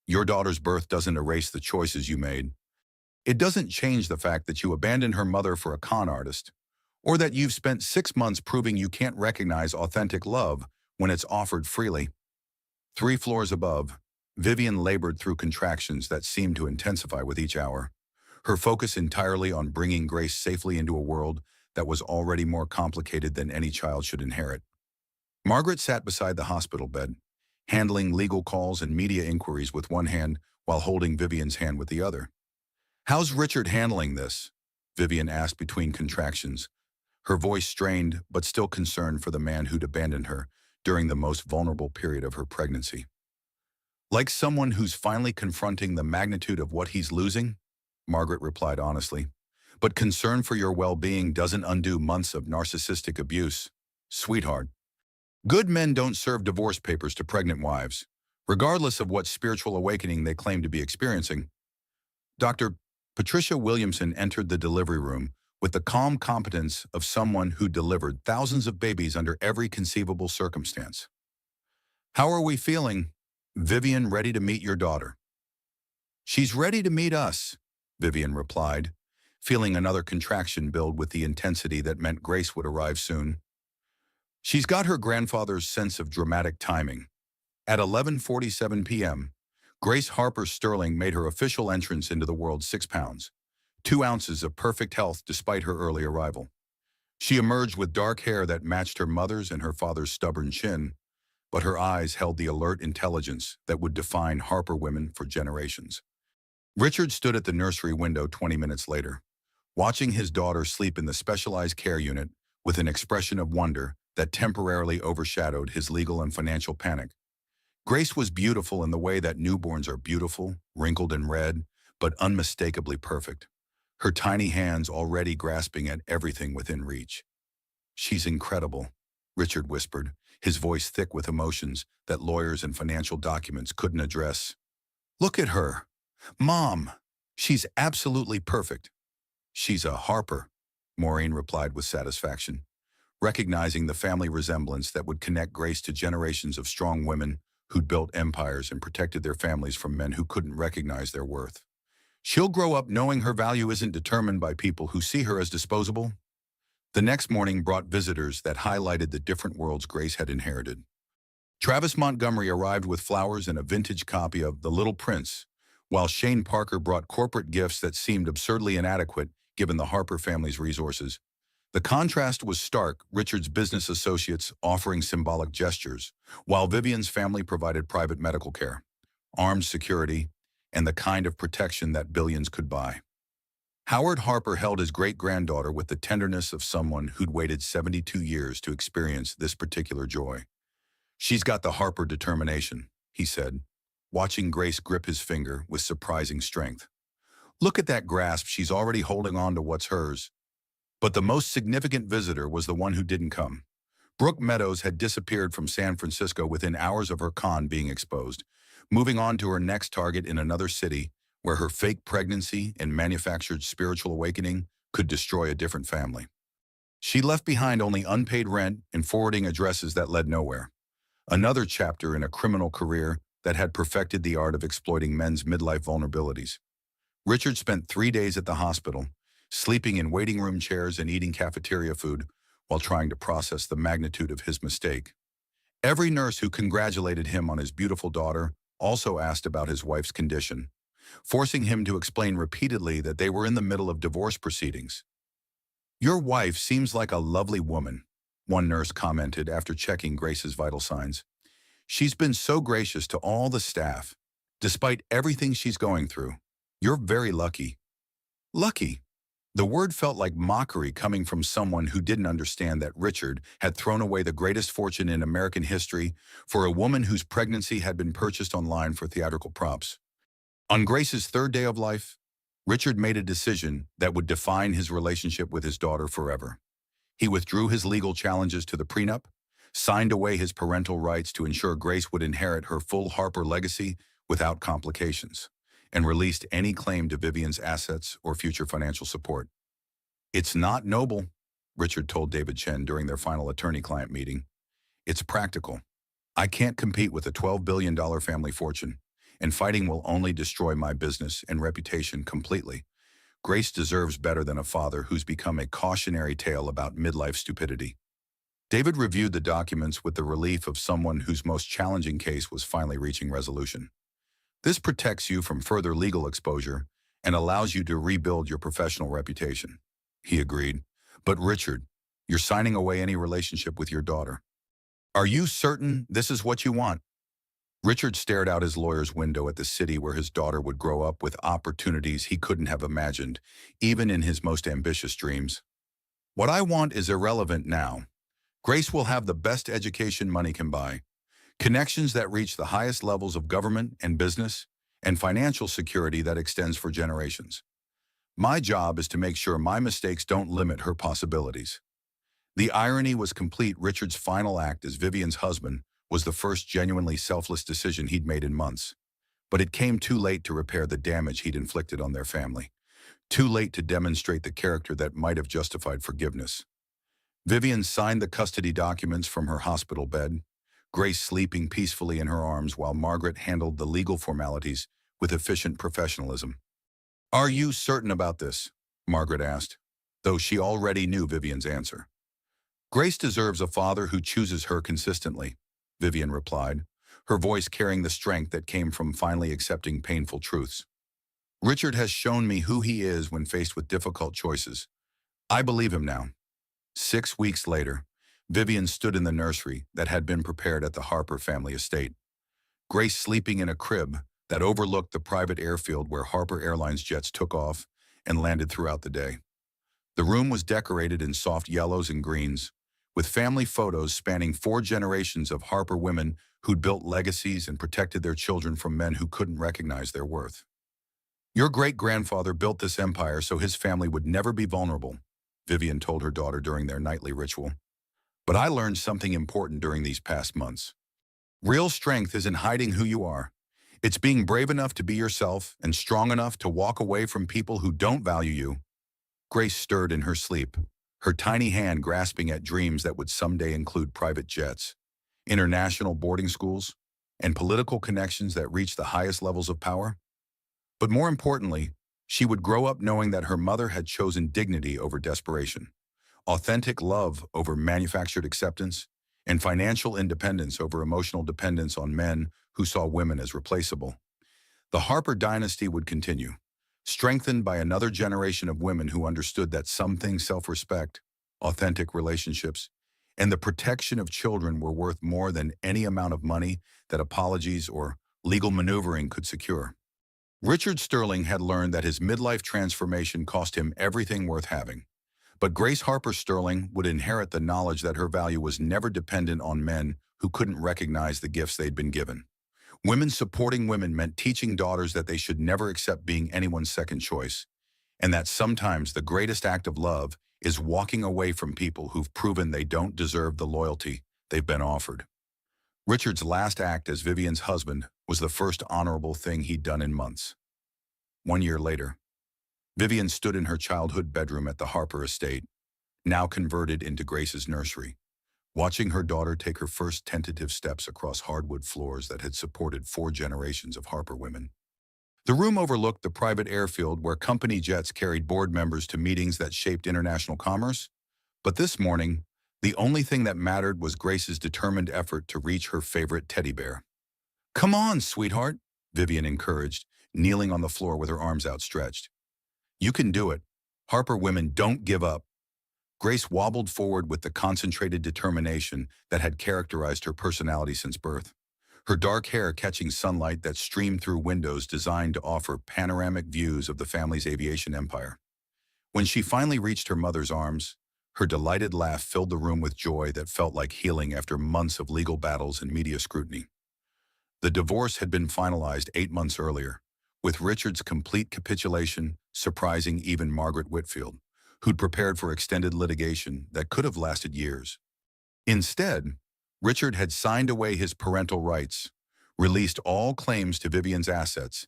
your daughter's birth doesn't erase the choices you made. It doesn't change the fact that you abandoned her mother for a con artist, or that you've spent 6 months proving you can't recognize authentic love when it's offered freely." 3 floors above, Vivian labored through contractions that seemed to intensify with each hour, her focus entirely on bringing Grace safely into a world that was already more complicated than any child should inherit. Margaret sat beside the hospital bed, handling legal calls and media inquiries with one hand while holding Vivian's hand with the other. "How's Richard handling this?" Vivian asked between contractions, her voice strained but still concerned for the man who'd abandoned her during the most vulnerable period of her pregnancy. "Like someone who's finally confronting the magnitude of what he's losing," Margaret replied honestly. "But concern for your well-being doesn't undo months of narcissistic abuse. Sweetheart, good men don't serve divorce papers to pregnant wives, regardless of what spiritual awakening they claim to be experiencing." Dr. Patricia Williamson entered the delivery room with the calm competence of someone who delivered thousands of babies under every conceivable circumstance. "How are we feeling? Vivian ready to meet your daughter?" "She's ready to meet us," Vivian replied, feeling another contraction build with the intensity that meant Grace would arrive soon. She's got her grandfather's sense of dramatic timing. At 11:47 p.m., Grace Harper Sterling made her official entrance into the world 6 pounds, 2 ounces of perfect health despite her early arrival. She emerged with dark hair that matched her mother's and her father's stubborn chin, but her eyes held the alert intelligence that would define Harper women for generations. Richard stood at the nursery window 20 minutes later, watching his daughter sleep in the specialized care unit with an expression of wonder that temporarily overshadowed his legal and financial panic. Grace was beautiful in the way that newborns are beautiful, wrinkled and red, but unmistakably perfect, her tiny hands already grasping at everything within reach. "She's incredible," Richard whispered, his voice thick with emotions that lawyers and financial documents couldn't address. "Look at her. Mom, she's absolutely perfect." "She's a Harper," Maureen replied with satisfaction, recognizing the family resemblance that would connect Grace to generations of strong women who'd built empires and protected their families from men who couldn't recognize their worth. "She'll grow up knowing her value isn't determined by people who see her as disposable." The next morning brought visitors that highlighted the different worlds Grace had inherited. Travis Montgomery arrived with flowers and a vintage copy of The Little Prince, while Shane Parker brought corporate gifts that seemed absurdly inadequate given the Harper family's resources. The contrast was stark, Richard's business associates offering symbolic gestures, while Vivian's family provided private medical care, armed security, and the kind of protection that billions could buy. Howard Harper held his great-granddaughter with the tenderness of someone who'd waited 72 years to experience this particular joy. "She's got the Harper determination," he said, watching Grace grip his finger with surprising strength. "Look at that grasp, she's already holding on to what's hers." But the most significant visitor was the one who didn't come. Brooke Meadows had disappeared from San Francisco within hours of her con being exposed, moving on to her next target in another city where her fake pregnancy and manufactured spiritual awakening could destroy a different family. She left behind only unpaid rent and forwarding addresses that led nowhere. Another chapter in a criminal career that had perfected the art of exploiting men's midlife vulnerabilities. Richard spent 3 days at the hospital, sleeping in waiting room chairs and eating cafeteria food while trying to process the magnitude of his mistake. Every nurse who congratulated him on his beautiful daughter also asked about his wife's condition, forcing him to explain repeatedly that they were in the middle of divorce proceedings. "Your wife seems like a lovely woman," one nurse commented after checking Grace's vital signs. "She's been so gracious to all the staff, despite everything she's going through. You're very lucky." Lucky. The word felt like mockery coming from someone who didn't understand that Richard had thrown away the greatest fortune in American history for a woman whose pregnancy had been purchased online for theatrical props. On Grace's third day of life, Richard made a decision that would define his relationship with his daughter forever. He withdrew his legal challenges to the prenup, signed away his parental rights to ensure Grace would inherit her full Harper legacy without complications, and released any claim to Vivian's assets or future financial support. "It's not noble," Richard told David Chen during their final attorney-client meeting. "It's practical. I can't compete with a $12 billion family fortune, and fighting will only destroy my business and reputation completely. Grace deserves better than a father who's become a cautionary tale about midlife stupidity." David reviewed the documents with the relief of someone whose most challenging case was finally reaching resolution. "This protects you from further legal exposure and allows you to rebuild your professional reputation," he agreed. "But Richard, you're signing away any relationship with your daughter. Are you certain this is what you want?" Richard stared out his lawyer's window at the city where his daughter would grow up with opportunities he couldn't have imagined, even in his most ambitious dreams. "What I want is irrelevant now. Grace will have the best education money can buy, connections that reach the highest levels of government and business, and financial security that extends for generations. My job is to make sure my mistakes don't limit her possibilities." The irony was complete. Richard's final act as Vivian's husband was the first genuinely selfless decision he'd made in months. But it came too late to repair the damage he'd inflicted on their family. Too late to demonstrate the character that might have justified forgiveness. Vivian signed the custody documents from her hospital bed, Grace sleeping peacefully in her arms while Margaret handled the legal formalities with efficient professionalism. "Are you certain about this?" Margaret asked, though she already knew Vivian's answer. "Grace deserves a father who chooses her consistently," Vivian replied, her voice carrying the strength that came from finally accepting painful truths. "Richard has shown me who he is when faced with difficult choices. I believe him now." 6 weeks later, Vivian stood in the nursery that had been prepared at the Harper family estate. Grace sleeping in a crib that overlooked the private airfield where Harper Airlines jets took off and landed throughout the day. The room was decorated in soft yellows and greens, with family photos spanning 4 generations of Harper women who'd built legacies and protected their children from men who couldn't recognize their worth. "Your great-grandfather built this empire so his family would never be vulnerable," Vivian told her daughter during their nightly ritual. "But I learned something important during these past months. Real strength isn't hiding who you are. It's being brave enough to be yourself and strong enough to walk away from people who don't value you." Grace stirred in her sleep, her tiny hand grasping at dreams that would someday include private jets, international boarding schools, and political connections that reached the highest levels of power. But more importantly, she would grow up knowing that her mother had chosen dignity over desperation, authentic love over manufactured acceptance, and financial independence over emotional dependence on men who saw women as replaceable. The Harper dynasty would continue, strengthened by another generation of women who understood that some things, self-respect, authentic relationships, and the protection of children were worth more than any amount of money that apologies or legal maneuvering could secure. Richard Sterling had learned that his midlife transformation cost him everything worth having. But Grace Harper Sterling would inherit the knowledge that her value was never dependent on men who couldn't recognize the gifts they'd been given. Women supporting women meant teaching daughters that they should never accept being anyone's second choice, and that sometimes the greatest act of love is walking away from people who've proven they don't deserve the loyalty they've been offered. Richard's last act as Vivian's husband was the first honorable thing he'd done in months. 1 year later, Vivian stood in her childhood bedroom at the Harper estate, now converted into Grace's nursery, watching her daughter take her first tentative steps across hardwood floors that had supported 4 generations of Harper women. The room overlooked the private airfield where company jets carried board members to meetings that shaped international commerce, but this morning, The only thing that mattered was Grace's determined effort to reach her favorite teddy bear. "Come on, sweetheart," Vivian encouraged, kneeling on the floor with her arms outstretched. "You can do it. Harper women don't give up." Grace wobbled forward with the concentrated determination that had characterized her personality since birth. Her dark hair catching sunlight that streamed through windows designed to offer panoramic views of the family's aviation empire. When she finally reached her mother's arms, her delighted laugh filled the room with joy that felt like healing after months of legal battles and media scrutiny. The divorce had been finalized 8 months earlier, with Richard's complete capitulation surprising even Margaret Whitfield, who'd prepared for extended litigation that could have lasted years. Instead, Richard had signed away his parental rights, released all claims to Vivian's assets,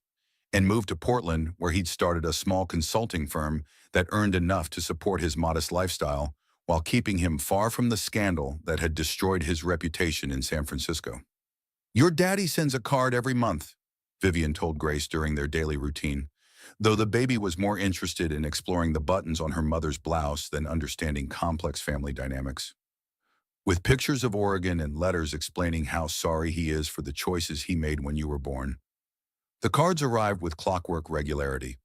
and moved to Portland, where he'd started a small consulting firm that earned enough to support his modest lifestyle while keeping him far from the scandal that had destroyed his reputation in San Francisco. "Your daddy sends a card every month," Vivian told Grace during their daily routine, though the baby was more interested in exploring the buttons on her mother's blouse than understanding complex family dynamics. With pictures of Oregon and letters explaining how sorry he is for the choices he made when you were born. The cards arrived with clockwork regularity,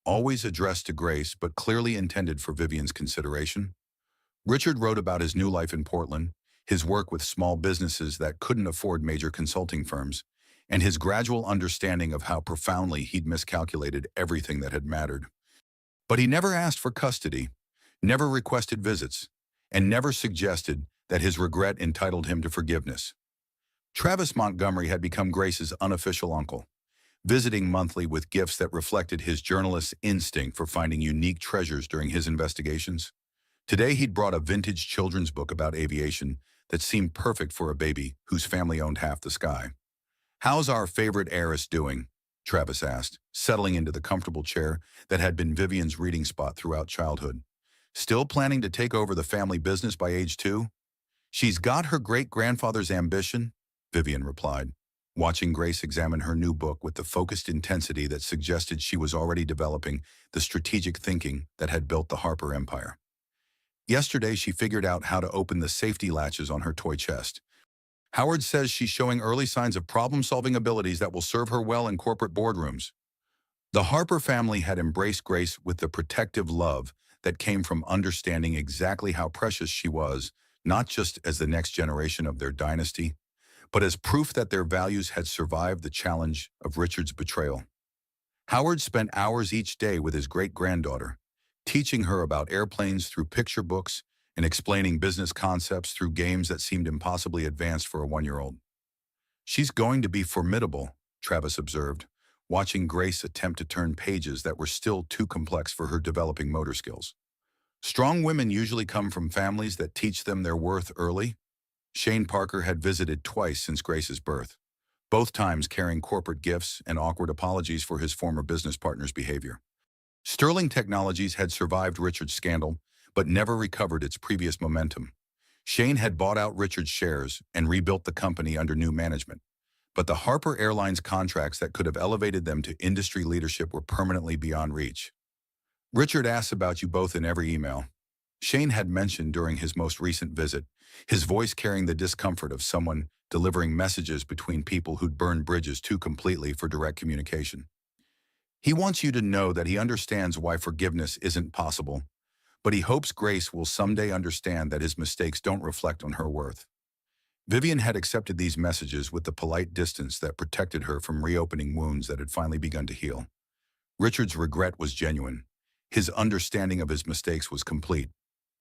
always addressed to Grace but clearly intended for Vivian's consideration. Richard wrote about his new life in Portland, his work with small businesses that couldn't afford major consulting firms, and his gradual understanding of how profoundly he'd miscalculated everything that had mattered. But he never asked for custody, never requested visits, and never suggested that his regret entitled him to forgiveness. Travis Montgomery had become Grace's unofficial uncle, visiting monthly with gifts that reflected his journalist's instinct for finding unique treasures during his investigations. Today he'd brought a vintage children's book about aviation that seemed perfect for a baby whose family owned half the sky. "How's our favorite heiress doing?" Travis asked, settling into the comfortable chair that had been Vivian's reading spot throughout childhood. "Still planning to take over the family business by age 2? "She's got her great-grandfather's ambition," Vivian replied, watching Grace examine her new book with the focused intensity that suggested she was already developing the strategic thinking that had built the Harper empire. Yesterday, she figured out how to open the safety latches on her toy chest. "Howard says she's showing early signs of problem-solving abilities that will serve her well in corporate boardrooms." The Harper family had embraced Grace with the protective love that came from understanding exactly how precious she was, not just as the next generation of their dynasty, but as proof that their values had survived the challenge of Richard's betrayal. Howard spent hours each day with his great-granddaughter, teaching her about airplanes through picture books and explaining business concepts through games that seemed impossibly advanced for a 1-year-old. "She's going to be formidable," Travis observed, watching Grace attempt to turn pages that were still too complex for her developing motor skills. "Strong women usually come from families that teach them their worth early." Shane Parker had visited twice since Grace's birth, both times carrying corporate gifts and awkward apologies for his former business partner's behavior. Sterling Technologies had survived Richard's scandal, but never recovered its previous momentum. Shane had bought out Richard's shares and rebuilt the company under new management, but the Harper Airlines contracts that could have elevated them to industry leadership were permanently beyond reach. "Richard asks about you both in every email," Shane had mentioned during his most recent visit, his voice carrying the discomfort of someone delivering messages between people who'd burned bridges too completely for direct communication. "He wants you to know that he understands why forgiveness isn't possible, but he hopes Grace will someday understand that his mistakes don't reflect on her worth." Vivian had accepted these messages with the polite distance that protected her from reopening wounds that had finally begun to heal. Richard's regret was genuine. His understanding of his mistakes was complete,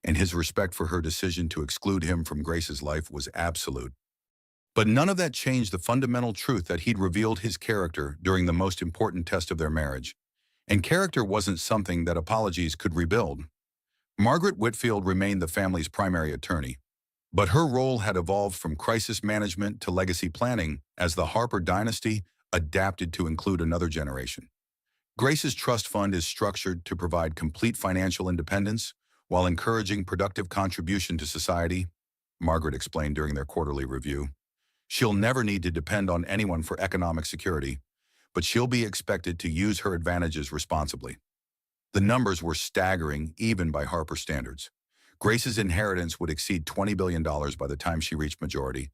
and his respect for her decision to exclude him from Grace's life was absolute. But none of that changed the fundamental truth that he'd revealed his character during the most important test of their marriage. And character wasn't something that apologies could rebuild. Margaret Whitfield remained the family's primary attorney, but her role had evolved from crisis management to legacy planning as the Harper dynasty adapted to include another generation. Grace's trust fund is structured to provide complete financial independence while encouraging productive contribution to society, Margaret explained during their quarterly review. "She'll never need to depend on anyone for economic security, but she'll be expected to use her advantages responsibly." The numbers were staggering even by Harper standards. Grace's inheritance would exceed $20 billion by the time she reached majority.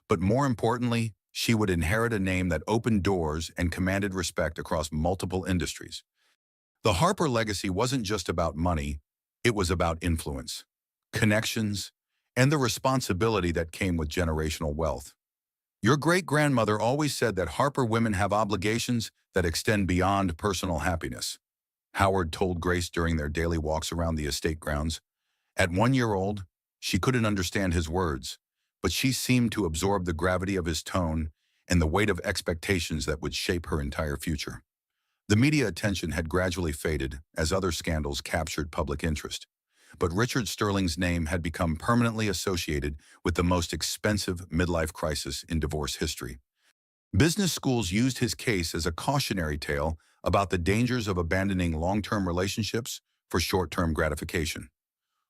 But more importantly, she would inherit a name that opened doors and commanded respect across multiple industries. The Harper legacy wasn't just about money, it was about influence, connections, and the responsibility that came with generational wealth. Your great-grandmother always said that Harper women have obligations that extend beyond personal happiness. Howard told Grace during their daily walks around the estate grounds. At 1 year old, she couldn't understand his words, but she seemed to absorb the gravity of his tone and the weight of expectations that would shape her entire future. The media attention had gradually faded as other scandals captured public interest, but Richard Sterling's name had become permanently associated with the most expensive midlife crisis in divorce history. Business schools used his case as a cautionary tale about the dangers of abandoning long-term relationships for short-term gratification,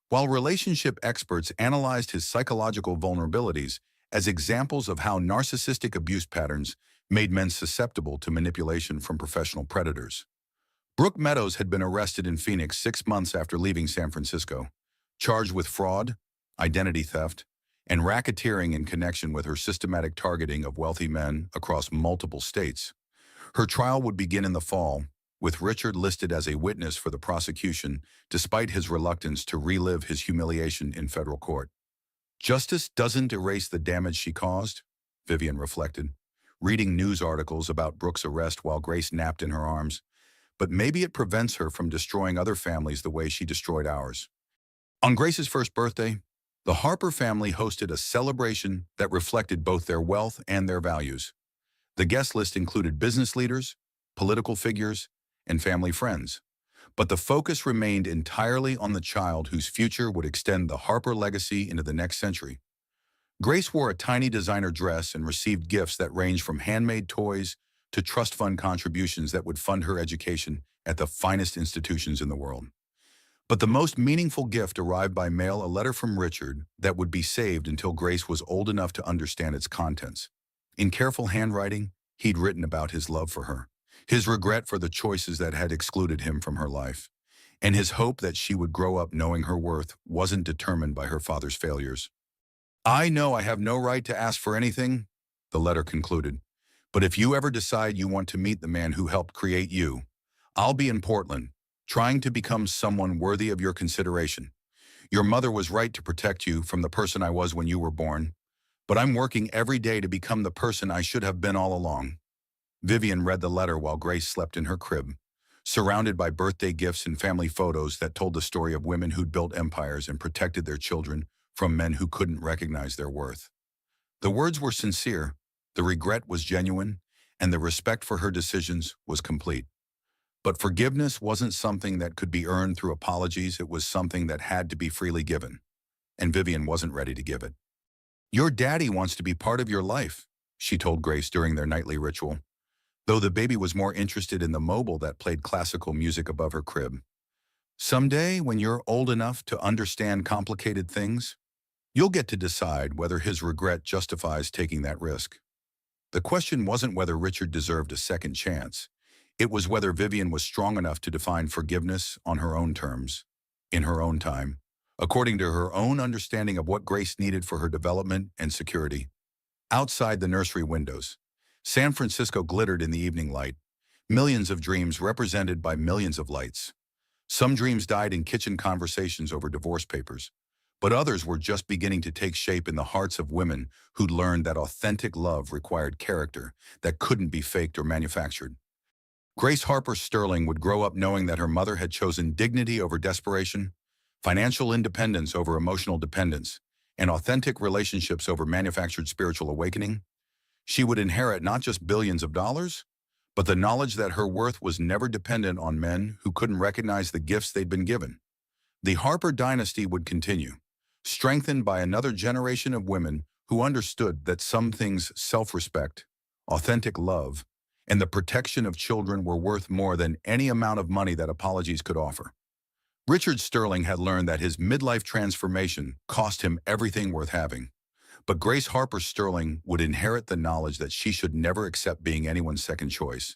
while relationship experts analyzed his psychological vulnerabilities as examples of how narcissistic abuse patterns made men susceptible to manipulation from professional predators. Brooke Meadows had been arrested in Phoenix 6 months after leaving San Francisco, charged with fraud, identity theft, and racketeering in connection with her systematic targeting of wealthy men across multiple states. Her trial would begin in the fall, with Richard listed as a witness for the prosecution despite his reluctance to relive his humiliation in federal court. Justice doesn't erase the damage she caused, Vivian reflected, reading news articles about Brooke's arrest while Grace napped in her arms, but maybe it prevents her from destroying other families the way she destroyed ours. On Grace's first birthday, the Harper family hosted a celebration that reflected both their wealth and their values. The guest list included business leaders, political figures, and family friends. But the focus remained entirely on the child whose future would extend the Harper legacy into the next century. Grace wore a tiny designer dress and received gifts that ranged from handmade toys to trust fund contributions that would fund her education at the finest institutions in the world. But the most meaningful gift arrived by mail, a letter from Richard that would be saved until Grace was old enough to understand its contents. In careful handwriting, he'd written about his love for her, his regret for the choices that had excluded him from her life, and his hope that she would grow up knowing her worth wasn't determined by her father's failures. "I know I have no right to ask for anything," the letter concluded, "but if you ever decide you want to meet the man who helped create you, I'll be in Portland, trying to become someone worthy of your consideration. Your mother was right to protect you from the person I was when you were born, but I'm working every day to become the person I should have been all along." Vivian read the letter while Grace slept in her crib, surrounded by birthday gifts and family photos that told the story of women who'd built empires and protected their children from men who couldn't recognize their worth. The words were sincere, the regret was genuine, and the respect for her decisions was complete. But forgiveness wasn't something that could be earned through apologies, it was something that had to be freely given. And Vivian wasn't ready to give it. "Your daddy wants to be part of your life," she told Grace during their nightly ritual, though the baby was more interested in the mobile that played classical music above her crib. "Someday, when you're old enough to understand complicated things, you'll get to decide whether his regret justifies taking that risk." The question wasn't whether Richard deserved a second chance. It was whether Vivian was strong enough to define forgiveness on her own terms, in her own time, according to her own understanding of what Grace needed for her development and security. Outside the nursery windows, San Francisco glittered in the evening light, millions of dreams represented by millions of lights. Some dreams died in kitchen conversations over divorce papers, but others were just beginning to take shape in the hearts of women who'd learned that authentic love required character that couldn't be faked or manufactured. Grace Harper Sterling would grow up knowing that her mother had chosen dignity over desperation, financial independence over emotional dependence, and authentic relationships over manufactured spiritual awakening. She would inherit not just billions of dollars, but the knowledge that her worth was never dependent on men who couldn't recognize the gifts they'd been given. The Harper dynasty would continue, strengthened by another generation of women who understood that some things, self-respect, authentic love, and the protection of children were worth more than any amount of money that apologies could offer. Richard Sterling had learned that his midlife transformation cost him everything worth having. But Grace Harper Sterling would inherit the knowledge that she should never accept being anyone's second choice.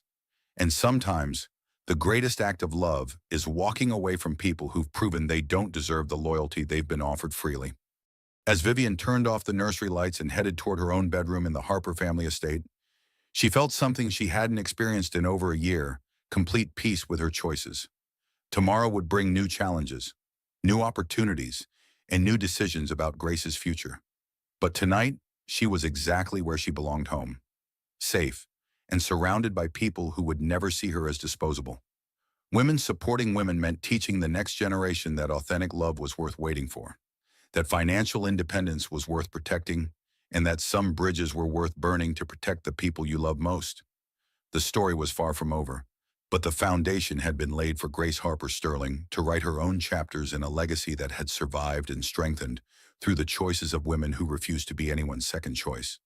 And sometimes, The greatest act of love is walking away from people who've proven they don't deserve the loyalty they've been offered freely. As Vivian turned off the nursery lights and headed toward her own bedroom in the Harper family estate, she felt something she hadn't experienced in over a year, complete peace with her choices. Tomorrow would bring new challenges, new opportunities, and new decisions about Grace's future. But tonight, she was exactly where she belonged, home, safe, and surrounded by people who would never see her as disposable. Women supporting women meant teaching the next generation that authentic love was worth waiting for, that financial independence was worth protecting, and that some bridges were worth burning to protect the people you love most. The story was far from over, but the foundation had been laid for Grace Harper Sterling to write her own chapters in a legacy that had survived and strengthened through the choices of women who refused to be anyone's second choice.